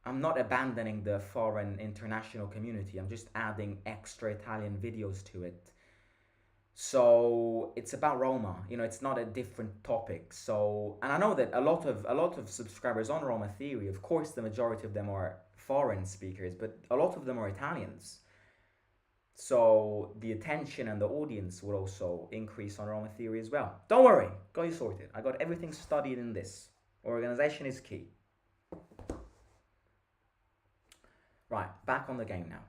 A: I'm not abandoning the foreign international community. I'm just adding extra Italian videos to it. So it's about Roma. You know, it's not a different topic. So, and I know that a lot of subscribers on Roma Theory, of course, the majority of them are foreign speakers, but a lot of them are Italians. So the attention and the audience will also increase on Roma Theory as well. Don't worry, got you sorted. I got everything studied in this. Organization is key. Right, back on the game now.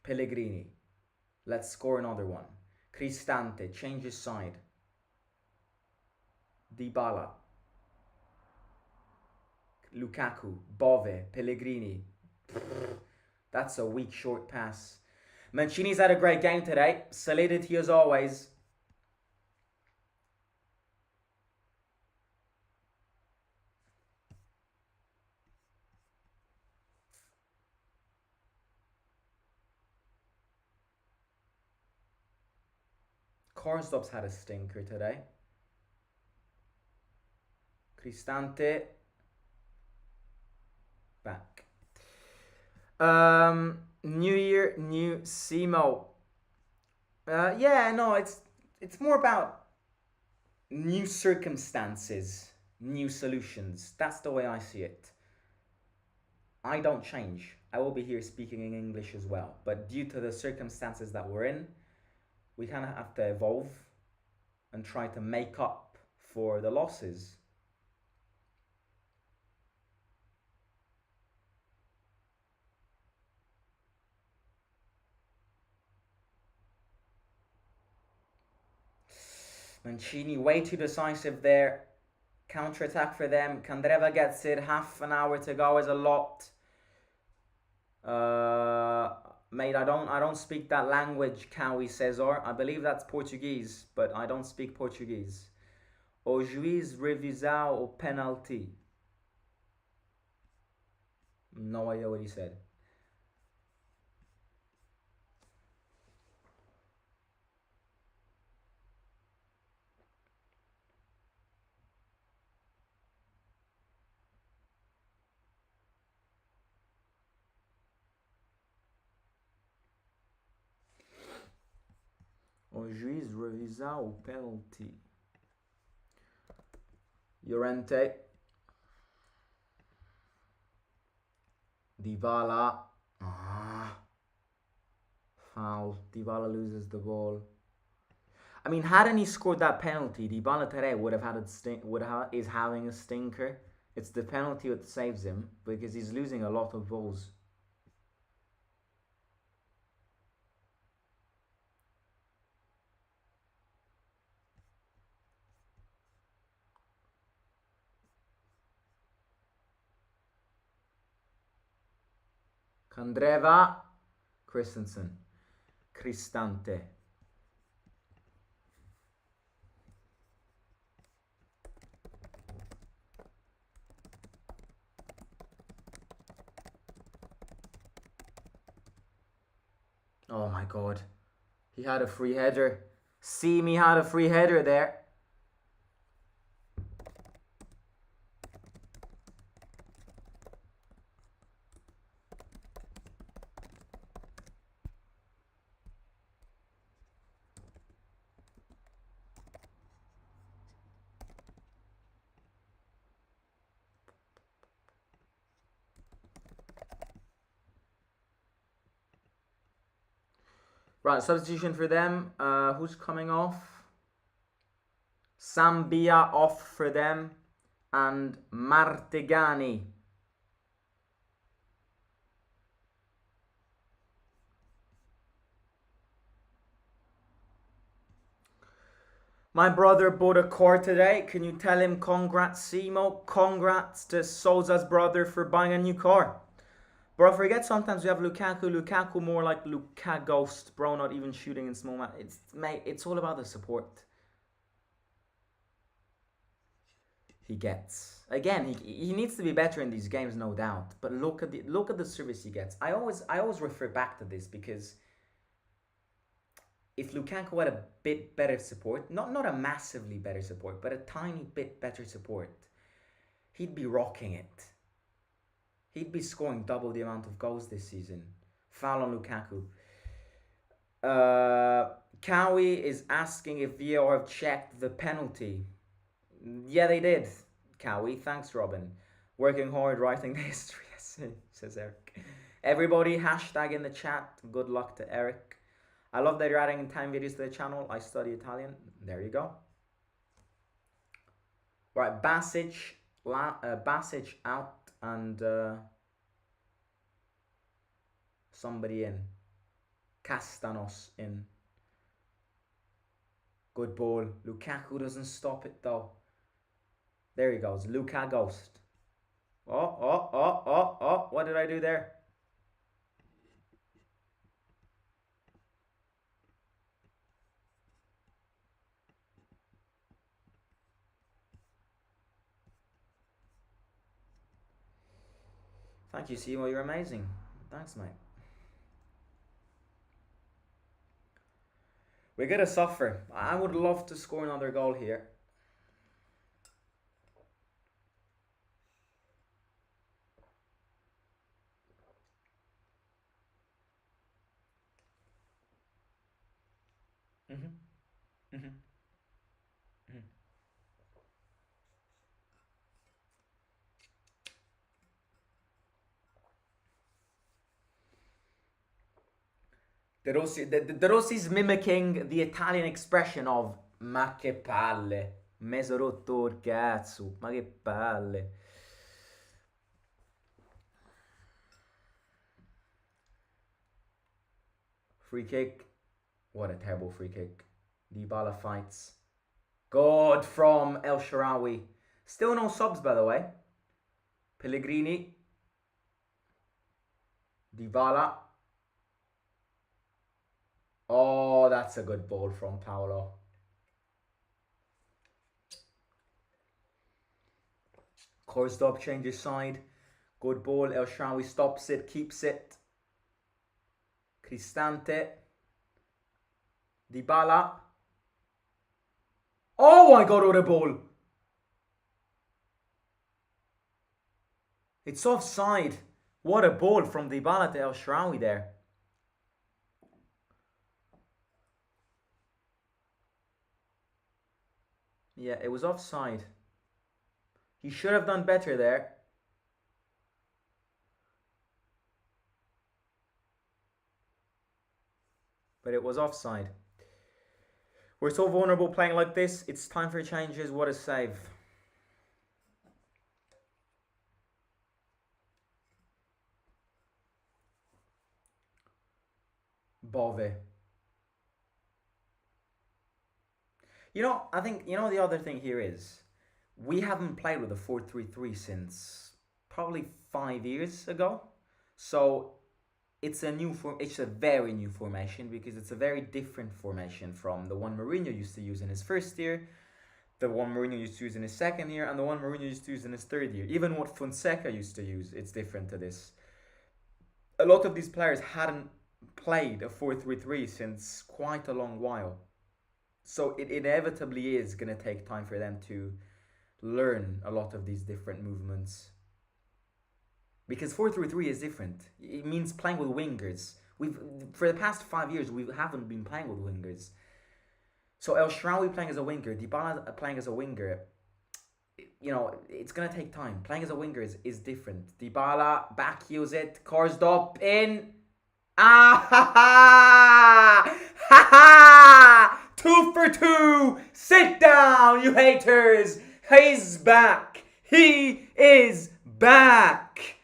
A: Pellegrini. Let's score another one. Cristante, change his side. Dybala. Lukaku, Bove, Pellegrini. That's a weak short pass. Mancini's had a great game today. Solidity as always. Karsdorp's had a stinker today. Cristante. Back. New year, new Simo. Yeah, no, it's more about new circumstances, new solutions. That's the way I see it. I don't change. I will be here speaking in English as well. But due to the circumstances that we're in, we kind of have to evolve and try to make up for the losses. Mancini way too decisive there. Counter attack for them. Candreva gets it. Half an hour to go is a lot. Mate, I don't speak that language, Cowie Cesar. I believe that's Portuguese, but I don't speak Portuguese. O juiz revisar o penalty. No idea what he said. O juiz revisar o penalty. Llorente. Dybala. Foul. Dybala loses the ball. I mean, hadn't he scored that penalty, Dybala today would have had is having a stinker. It's the penalty that saves him because he's losing a lot of balls. Candreva, Christensen, Cristante. Oh my god. He had a free header. Simi had a free header there. Right, substitution for them. Who's coming off? Sambia off for them. And Martigani. My brother bought a car today. Can you tell him congrats, Simo? Congrats to Souza's brother for buying a new car. Bro, forget sometimes we have Lukaku. Lukaku more like Luka Ghost, bro, not even shooting in small match. It's all about the support he gets. Again, he needs to be better in these games, no doubt. But look at the service he gets. I always refer back to this because if Lukaku had a bit better support, not a massively better support, but a tiny bit better support, he'd be rocking it. He'd be scoring double the amount of goals this season. Foul on Lukaku. Cowie is asking if VAR have checked the penalty. Yeah, they did, Cowie. Thanks, Robin. Working hard, writing the history essay, says Eric. Everybody, hashtag in the chat. Good luck to Eric. I love that you're adding time videos to the channel. I study Italian. There you go. Right, Basic out and somebody in. Castanos in. Good ball. Lukaku doesn't stop it though. There he goes. Luka Ghost. Oh. What did I do there? Thank you, Simo. You're amazing. Thanks, mate. We're gonna suffer. I would love to score another goal here. Mm-hmm. Mm-hmm. Mm-hmm. De Rossi's mimicking the Italian expression of ma che palle, me so rotto il cazzo, ma che palle. Free kick. What a terrible free kick. Dybala fights. Good from El Shaarawy. Still no subs, by the way. Pellegrini. Dybala. Oh, that's a good ball from Paolo. Korsdorp changes side. Good ball. El Shaarawy stops it, keeps it. Cristante. Dybala. Oh my god, what a ball! It's offside. What a ball from Dybala to El Shaarawy there. Yeah, it was offside. He should have done better there. But it was offside. We're so vulnerable playing like this. It's time for changes. What a save. Bove. I think, the other thing here is we haven't played with a 4-3-3 since probably 5 years ago. So it's a very new formation because it's a very different formation from the one Mourinho used to use in his first year, the one Mourinho used to use in his second year, and the one Mourinho used to use in his third year. Even what Fonseca used to use, it's different to this. A lot of these players hadn't played a 4-3-3 since quite a long while. So it inevitably is going to take time for them to learn a lot of these different movements. Because 4-3-3 is different. It means playing with wingers. For the past 5 years, we haven't been playing with wingers. So El Shaarawy playing as a winger, Dybala playing as a winger, it's going to take time. Playing as a winger is different. Dybala, back heels it, Karsdorp in. Ah ha ha! Ha ha! 2 for 2! Sit down, you haters! He's back! He is back!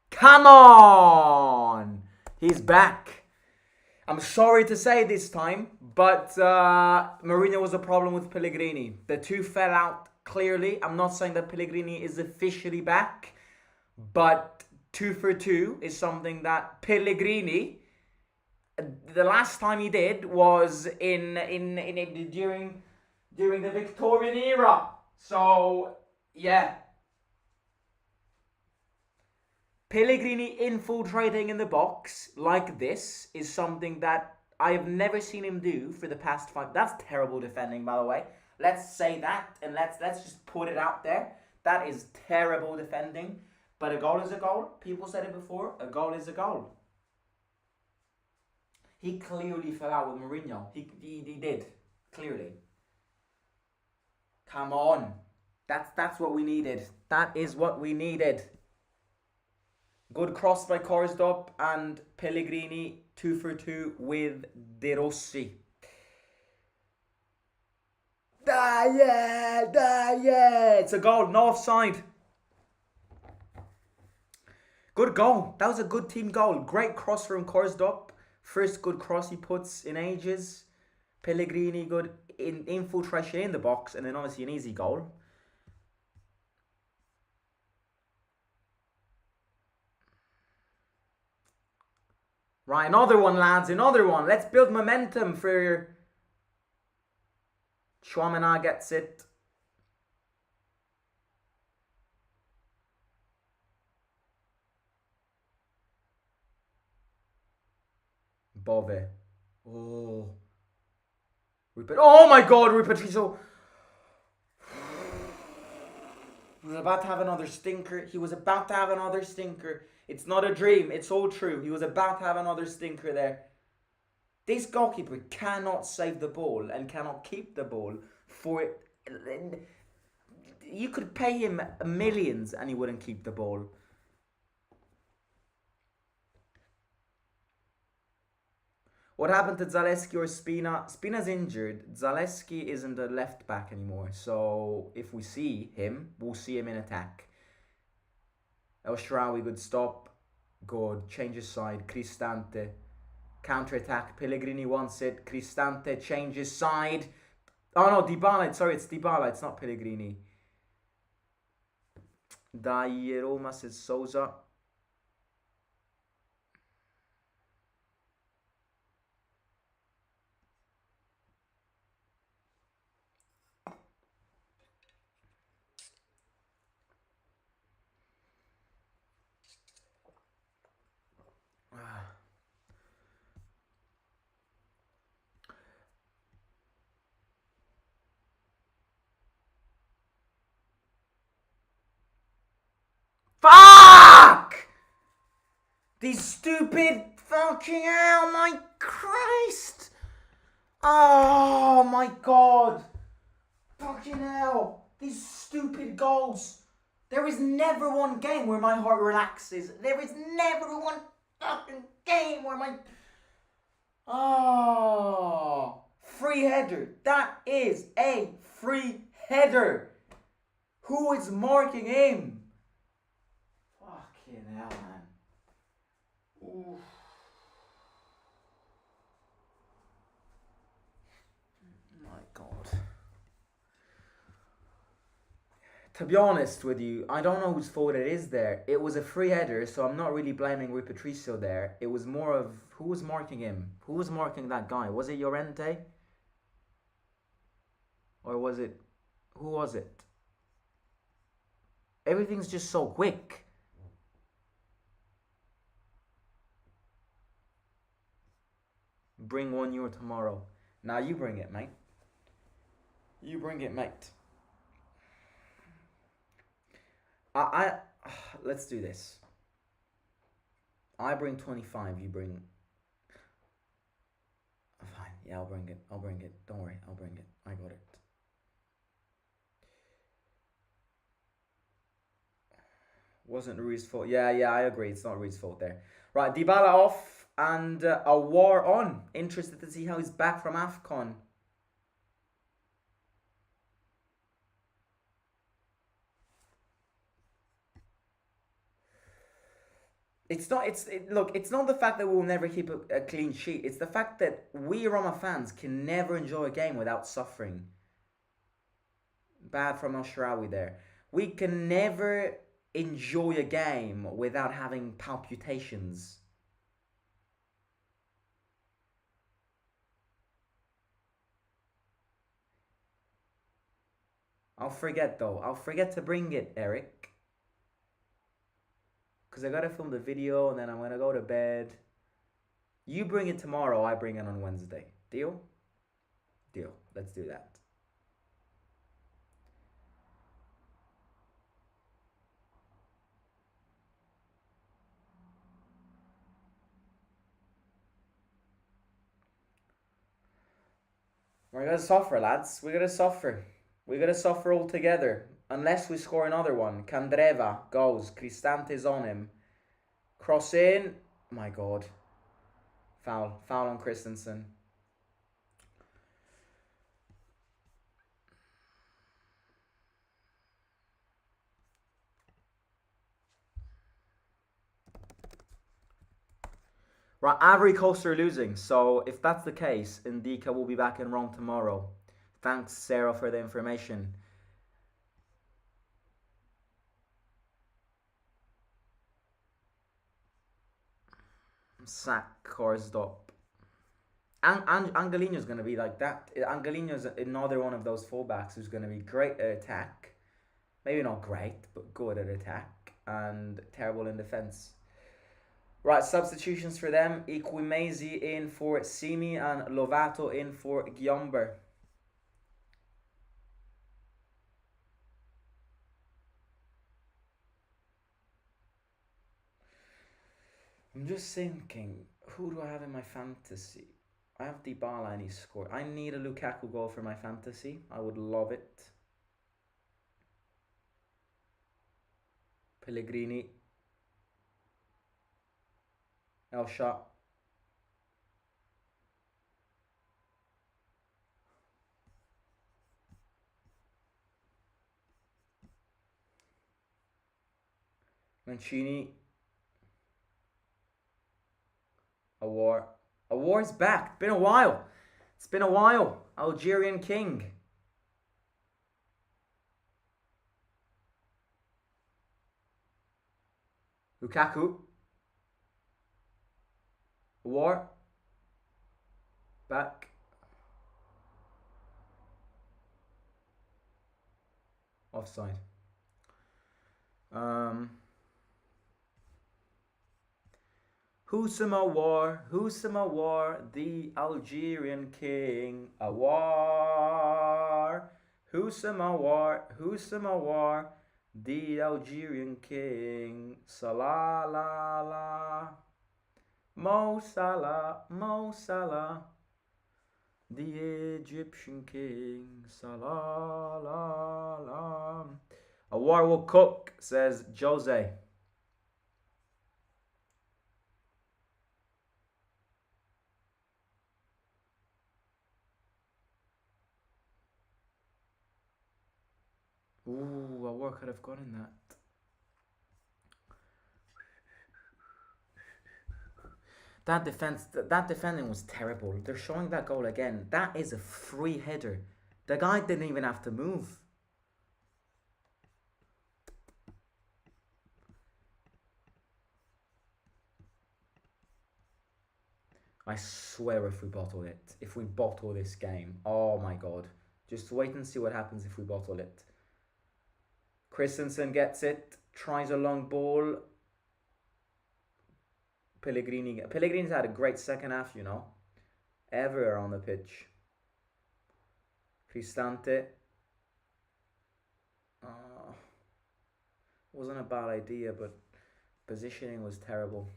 A: Come on! He's back. I'm sorry to say this time, but Mourinho was a problem with Pellegrini. The two fell out clearly. I'm not saying that Pellegrini is officially back, but 2 for 2 is something that Pellegrini, the last time he did was during the Victorian era. So yeah, Pellegrini infiltrating in the box like this is something that I have never seen him do for the past 5. That's terrible defending, by the way. Let's say that and let's just put it out there. That is terrible defending. But a goal is a goal. People said it before. A goal is a goal. He clearly fell out with Mourinho. He did. Clearly. Come on. That's what we needed. That is what we needed. Good cross by Karsdorp and Pellegrini. 2 for 2 with De Rossi. Yeah. It's a goal. No offside. Good goal. That was a good team goal. Great cross from Karsdorp. First good cross he puts in ages. Pellegrini, good infiltration in the box. And then obviously an easy goal. Right, another one, lads. Another one. Let's build momentum for... Chouamena gets it. Bove. Oh. Oh my God, Rui Patricio. He was about to have another stinker. It's not a dream. It's all true. He was about to have another stinker there. This goalkeeper cannot save the ball and cannot keep the ball for it. You could pay him millions and he wouldn't keep the ball. What happened to Zaleski or Spina? Spina's injured. Zaleski isn't a left back anymore. So if we see him, we'll see him in attack. El Shaarawy, good stop. Good. Changes side. Cristante. Counter attack. Pellegrini wants it. Cristante changes side. Oh no, Dybala. Sorry, it's Dybala. It's not Pellegrini. Dai Roma, says Souza. Fuck! These stupid fucking hell, my Christ! Oh my God! Fucking hell! These stupid goals! There is never one game where my heart relaxes. There is never one fucking game where my... Oh! Free header. That is a free header. Who is marking him? Fucking hell, man. Oof. My God. To be honest with you, I don't know whose fault it is there. It was a free header, so I'm not really blaming Rui Patricio there. It was more of who was marking him? Who was marking that guy? Was it Llorente? Or was it... Who was it? Everything's just so quick. Bring €1 tomorrow. Now you bring it, mate. You bring it, mate. Let's do this. I bring 25, you bring... Fine, yeah, I'll bring it. Don't worry, I'll bring it. I got it. Wasn't Rui's fault. Yeah, I agree. It's not Rui's fault there. Right, Dybala off and a war on. Interested to see how he's back from AFCON. Look, it's not the fact that we'll never keep a clean sheet. It's the fact that we Roma fans can never enjoy a game without suffering. Bad from El Shaarawy there. We can never enjoy a game without having palpitations. I'll forget to bring it, Eric. Because I gotta film the video and then I'm gonna go to bed. You bring it tomorrow, I bring it on Wednesday. Deal? Deal. Let's do that. We're gonna suffer, lads. We're gonna suffer. We're gonna suffer all together. Unless we score another one. Candreva goes. Cristante's on him. Cross in. My God. Foul. Foul on Christensen. Right, Ivory Coast are losing. So if that's the case, Indika will be back in Rome tomorrow. Thanks, Sarah, for the information. Sack Korsdorp. Angelino's going to be like that. Angelino's another one of those fullbacks who's going to be great at attack. Maybe not great, but good at attack. And terrible in defence. Right, substitutions for them. Equimesi in for Simi and Lovato in for Gyomber. I'm just thinking, who do I have in my fantasy? I have Dybala and he scored. I need a Lukaku goal for my fantasy. I would love it. Pellegrini. El shot. Mancini. Awar. Awar's back. It's been a while. It's been a while. Algerian King. Lukaku. Awar. Back. Offside. Husama War, the Algerian King. Awar. Husama War, the Algerian King. Salah, la, la. Mo Salah, the Egyptian King. Salah, la, la. Awar will cook, says Jose. Ooh, Awar could have gone in that. That defending was terrible. They're showing that goal again. That is a free header. The guy didn't even have to move. I swear if we bottle it. If we bottle this game. Oh my god. Just wait and see what happens if we bottle it. Christensen gets it. Tries a long ball. Pellegrini's had a great second half, you know. Everywhere on the pitch. Cristante. Wasn't a bad idea, but positioning was terrible.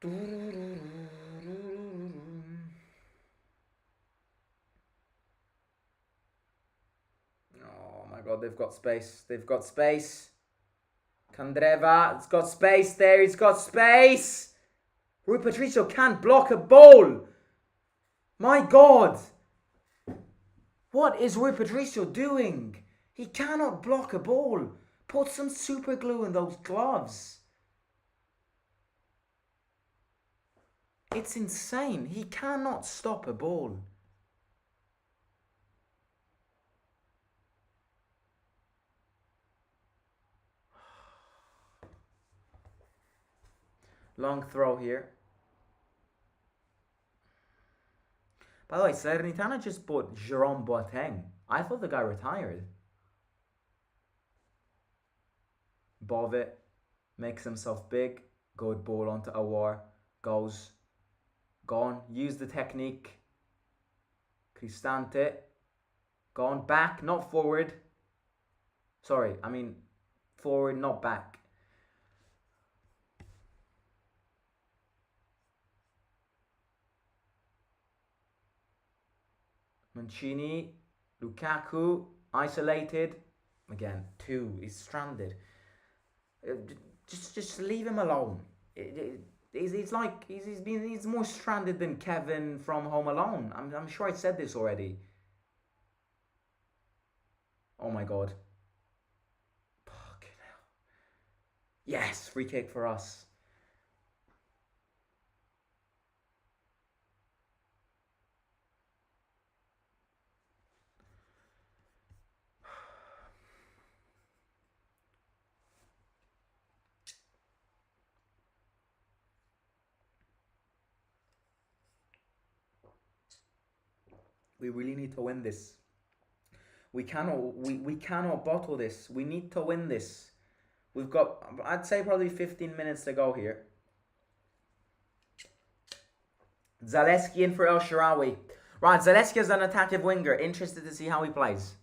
A: Oh my god, they've got space. Candreva, it's got space there. He's got space. Rui Patricio can't block a ball. My god. What is Rui Patricio doing? He cannot block a ball. Put some super glue in those gloves. It's insane. He cannot stop a ball. Long throw here. By the way, Salernitana just bought Jerome Boateng. I thought the guy retired. Bove makes himself big. Good ball onto Awar. Goes. Gone. Use the technique. Cristante. Gone. Back, not forward. Sorry, I mean forward, not back. Mancini, Lukaku, isolated. Again, two. He's stranded. Just leave him alone. He's more stranded than Kevin from Home Alone. I'm sure I said this already. Oh my god. Fucking hell. Yes, free kick for us. We really need to win this. We cannot bottle this. We need to win this. We've got, I'd say, probably 15 minutes to go here. Zaleski in for El Shaarawy. Right, Zaleski is an attacking winger. Interested to see how he plays.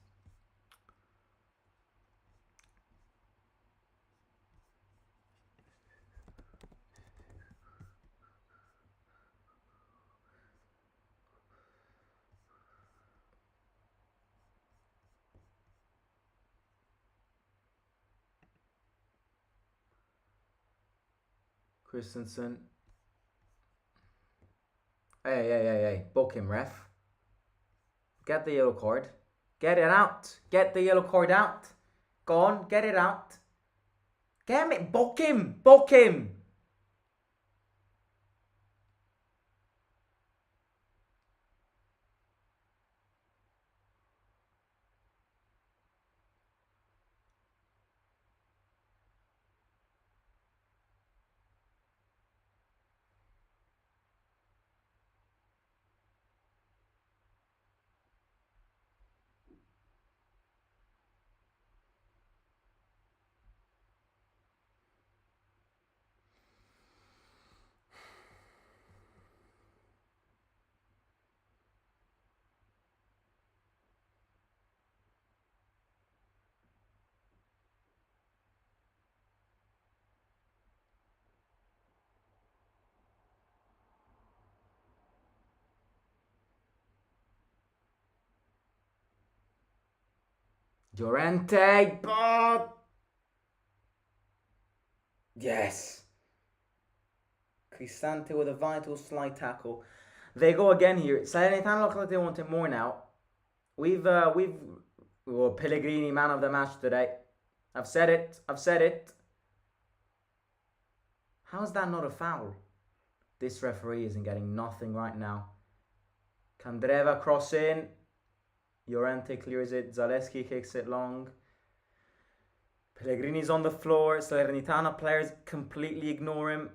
A: Christensen. Hey. Book him, ref. Get the yellow card. Get it out. Get the yellow card out. Go on, get it out. Get me. Book him. Book him. Llorente. But yes. Cristante with a vital slide tackle. They go again here. Salernitana look like they want it more now. We've Pellegrini man of the match today. I've said it. How is that not a foul? This referee isn't getting nothing right now. Candreva cross in. Llorente clears it. Zaleski kicks it long. Pellegrini's on the floor. Salernitana players completely ignore him.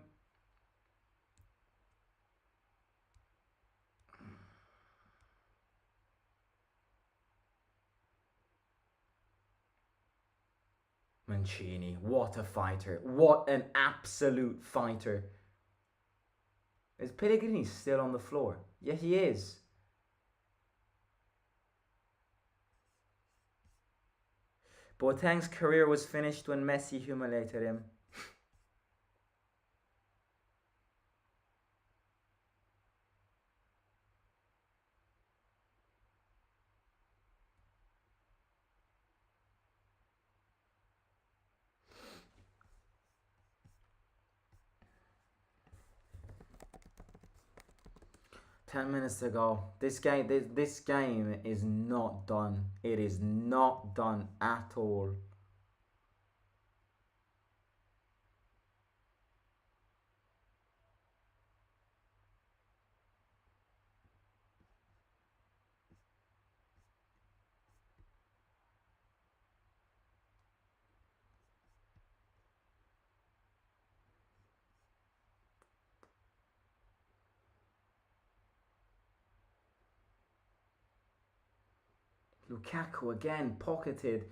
A: Mancini, what a fighter. What an absolute fighter. Is Pellegrini still on the floor? Yeah, he is. Boateng's career was finished when Messi humiliated him. Ten minutes to go. This game is not done. It is not done at all. Lukaku again, pocketed.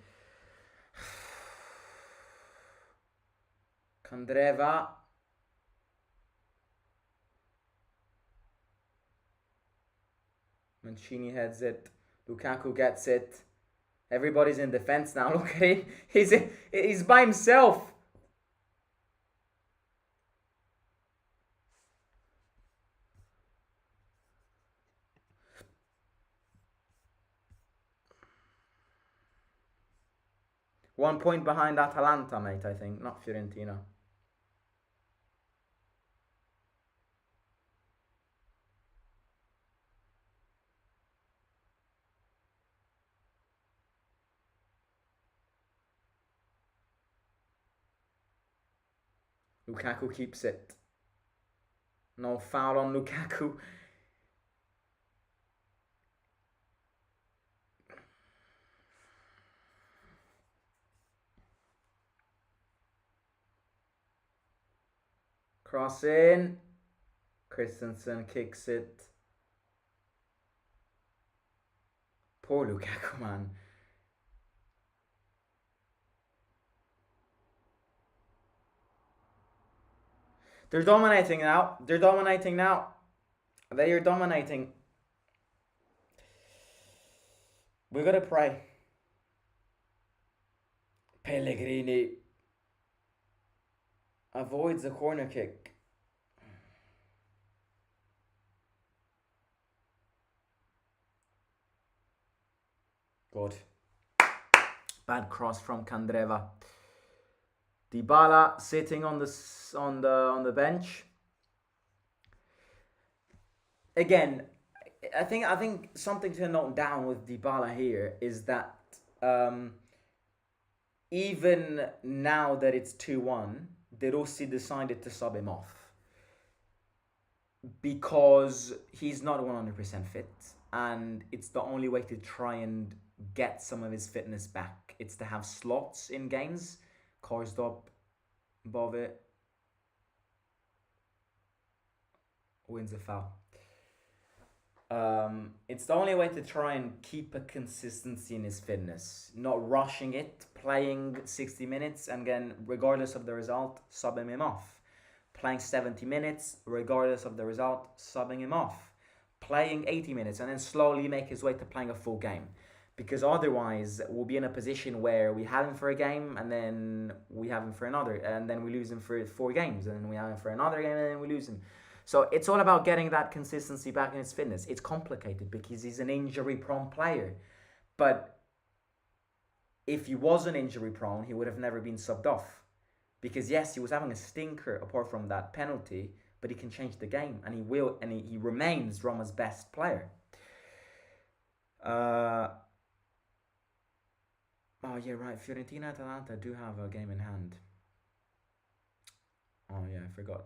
A: Candreva. Mancini heads it. Lukaku gets it. Everybody's in defense now. Look at him. He's by himself. One point behind Atalanta, mate, I think, not Fiorentina. Lukaku keeps it. No foul on Lukaku. Cross in. Christensen kicks it. Poor Lukaku, man. They're dominating now. They are dominating. We gotta pray. Pellegrini avoids a corner kick. Good. Bad cross from Candreva. Dybala sitting on the bench. Again, I think something to note down with Dybala here is that even now that it's 2-1, De Rossi decided to sub him off because he's not 100% fit, and it's the only way to try and get some of his fitness back. It's to have slots in games. Karsdorp, Bove wins a foul. It's the only way to try and keep a consistency in his fitness, not rushing it, playing 60 minutes, and then regardless of the result, subbing him off. Playing 70 minutes, regardless of the result, subbing him off. Playing 80 minutes and then slowly make his way to playing a full game. Because otherwise, we'll be in a position where we have him for a game and then we have him for another, and then we lose him for 4 games, and then we have him for another game and then we lose him. So it's all about getting that consistency back in his fitness. It's complicated because he's an injury-prone player. But if he wasn't injury-prone, he would have never been subbed off. Because yes, he was having a stinker apart from that penalty, but he can change the game, and he remains Roma's best player. Oh yeah, right. Fiorentina Atalanta do have a game in hand. Oh yeah, I forgot.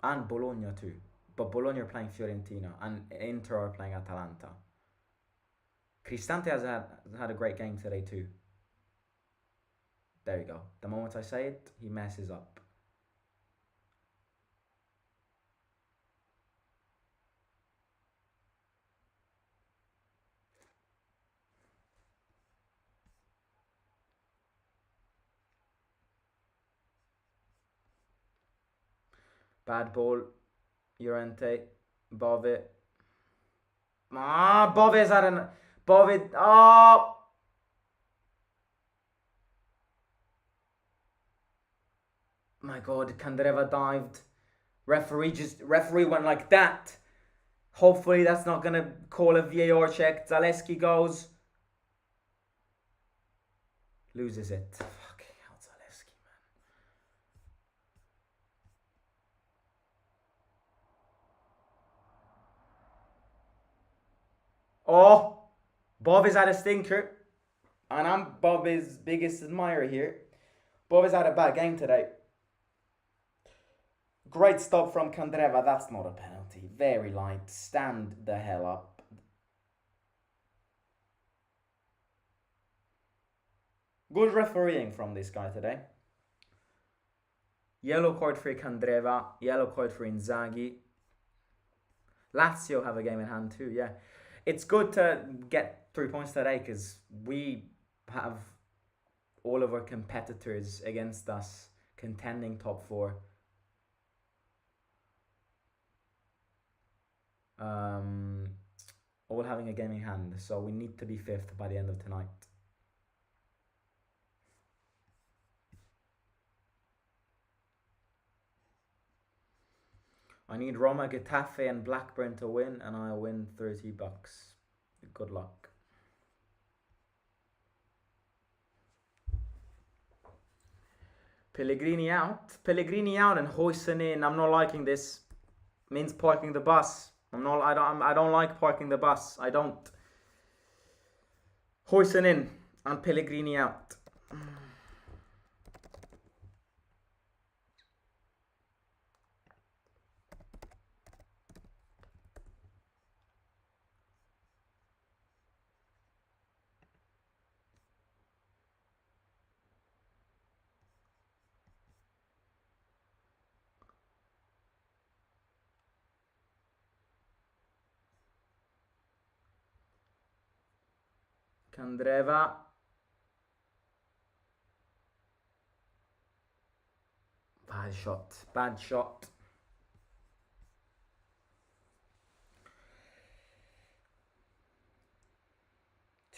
A: And Bologna too. But Bologna are playing Fiorentina and Inter are playing Atalanta. Cristante has had a great game today too. There you go. The moment I say it, he messes up. Bad ball. Llorente. Bove. Bove's had an... Bove... Oh! My God, Candreva dived. Referee went like that. Hopefully that's not going to call a VAR check. Zaleski goes. Loses it. Fucking hell, Zaleski, man. Oh! Bob is at a stinker. And I'm Bob's biggest admirer here. Bob has had a bad game today. Great stop from Candreva. That's not a penalty. Very light. Stand the hell up. Good refereeing from this guy today. Yellow card for Candreva. Yellow card for Inzaghi. Lazio have a game in hand too, yeah. It's good to get 3 points today because we have all of our competitors against us contending top 4. All having a game in hand, so we need to be 5th by the end of tonight. I need Roma, Getafe and Blackburn to win, and I'll win $30. Good luck. Pellegrini out. Pellegrini out and Huijsen in. I'm not liking this. Means parking the bus. I don't like parking the bus. I don't. Huijsen in and Pellegrini out. Candreva. Bad shot. Bad shot.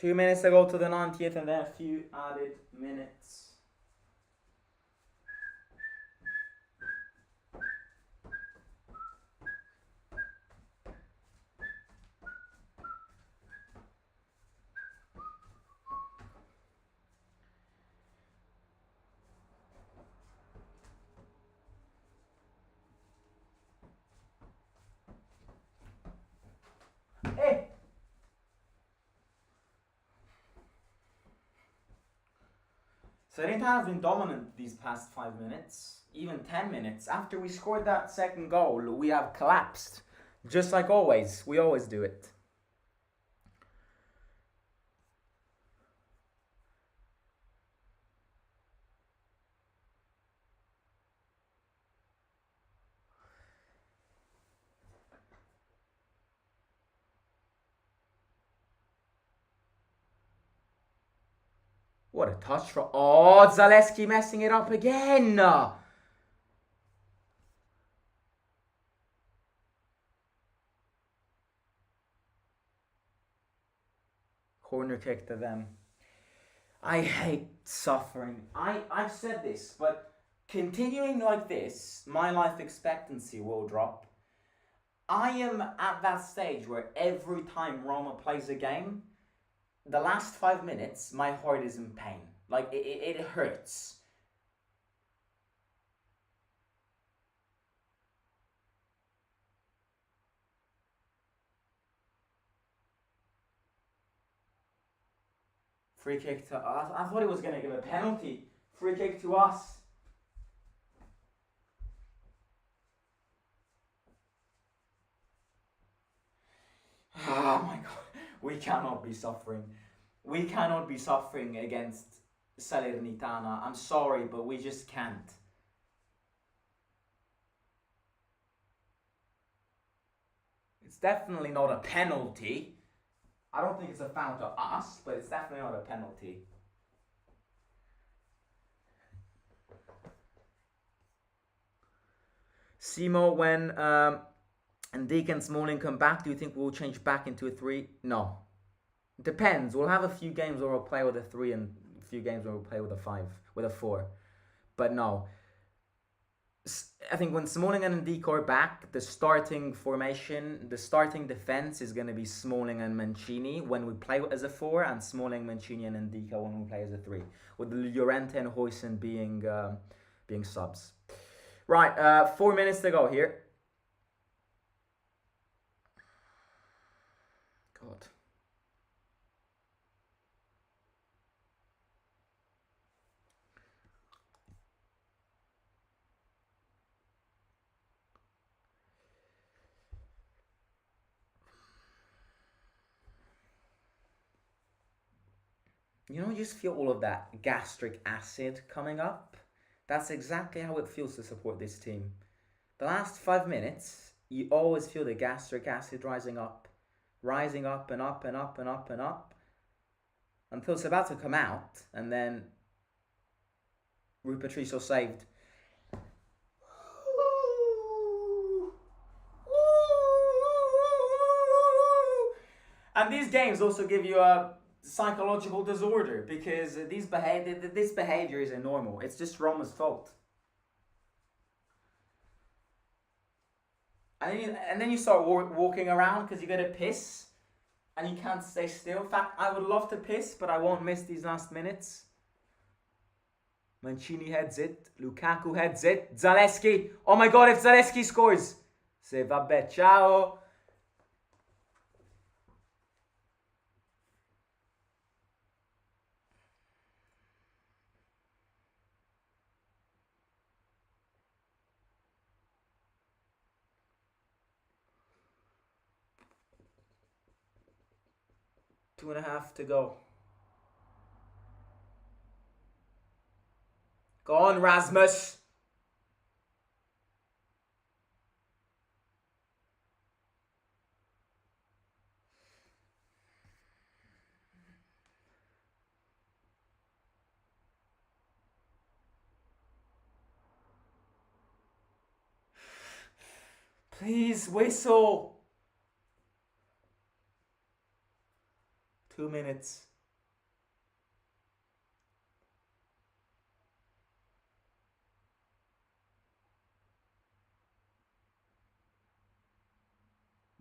A: 2 minutes to go to the 90th and then a few added minutes. Hey! Salernitana have been dominant these past 5 minutes, even 10 minutes. After we scored that second goal, we have collapsed. Just like always. We always do it. What a touch from... Oh, Zaleski messing it up again! Corner kick to them. I hate suffering. I've said this, but continuing like this, my life expectancy will drop. I am at that stage where every time Roma plays a game, the last 5 minutes, my heart is in pain. Like, it hurts. Free kick to us. I thought he was going to give a penalty. Free kick to us. Oh my god. We cannot be suffering. We cannot be suffering against Salernitana. I'm sorry, but we just can't. It's definitely not a penalty. I don't think it's a foul to us, but it's definitely not a penalty. Simo, when and Deacon Smalling come back, do you think we'll change back into a 3? No. Depends. We'll have a few games where we'll play with a 3 and a few games where we'll play with a 5, with a 4. But no. I think when Smalling and Ndika are back, the starting formation, the starting defense is going to be Smalling and Mancini when we play as a 4, and Smalling, Mancini, and Ndika when we play as a 3, with Llorente and Huijsen being subs. Right, 4 minutes to go here. God. You know, you just feel all of that gastric acid coming up. That's exactly how it feels to support this team. The last 5 minutes, you always feel the gastric acid rising up and up and up and up and up, until it's about to come out, and then Rui Patricio saved. And these games also give you a psychological disorder, because this behavior isn't normal. It's just Roma's fault. And then you start walking around because you get a piss and you can't stay still. In fact, I would love to piss, but I won't miss these last minutes. Mancini heads it. Lukaku heads it. Zaleski. Oh my god, if Zaleski scores. Se vabbè, ciao. Two and a half to go. Go on, Rasmus. Please whistle. 2 minutes.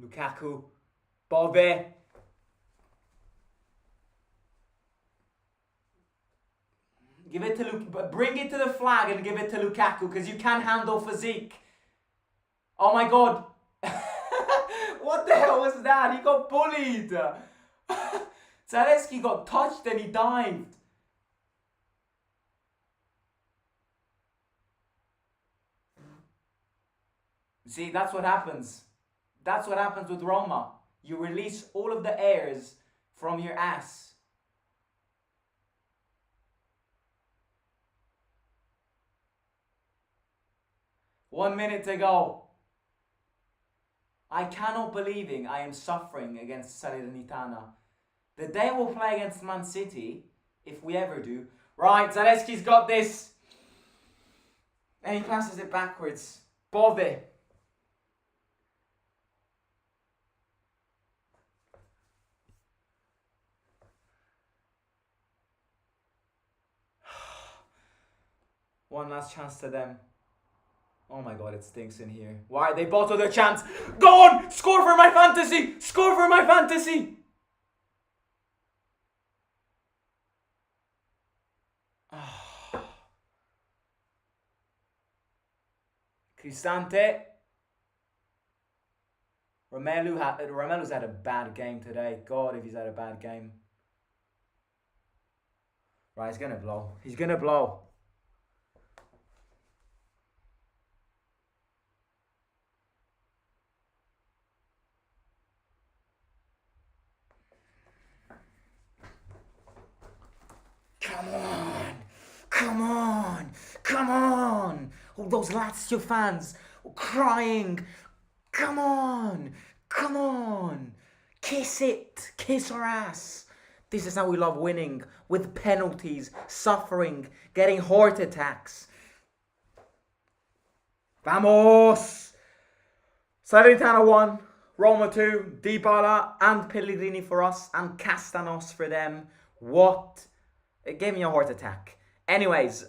A: Lukaku. Bobby. Give it to bring it to the flag and give it to Lukaku because you can't handle physique. Oh my god. What the hell was that? He got bullied. Zaleski got touched and he dived. See, that's what happens. That's what happens with Roma. You release all of the airs from your ass. One minute to go. I cannot believing I am suffering against Salernitana. The day we'll play against Man City, if we ever do. Right, Zaleski's got this. And he passes it backwards. Bove. One last chance to them. Oh my god, it stinks in here. Why? They bottled their chance. Go on! Score for my fantasy! Score for my fantasy! Cristante. Romelu's had a bad game today. God, if he's had a bad game. Right, he's gonna blow. He's gonna blow. Come on! Come on! Come on! All those Lazio fans crying. Come on! Come on! Kiss it! Kiss our ass! This is how we love winning. With penalties, suffering, getting heart attacks. Vamos! Salernitana 1, Roma 2, Dybala and Pellegrini for us, and Castanos for them. What? It gave me a heart attack. Anyways,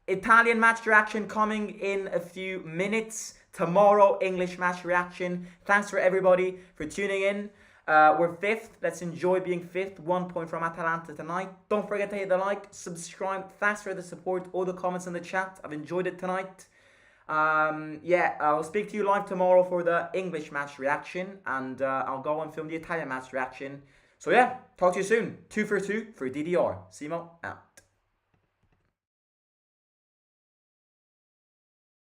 A: Italian match reaction coming in a few minutes. Tomorrow, English match reaction. Thanks for everybody for tuning in. We're 5th. Let's enjoy being 5th. 1 point from Atalanta tonight. Don't forget to hit the like, subscribe. Thanks for the support. All the comments in the chat. I've enjoyed it tonight. Yeah, I'll speak to you live tomorrow for the English match reaction. And I'll go and film the Italian match reaction. So yeah, talk to you soon. 2 for 2 for DDR. Simo out.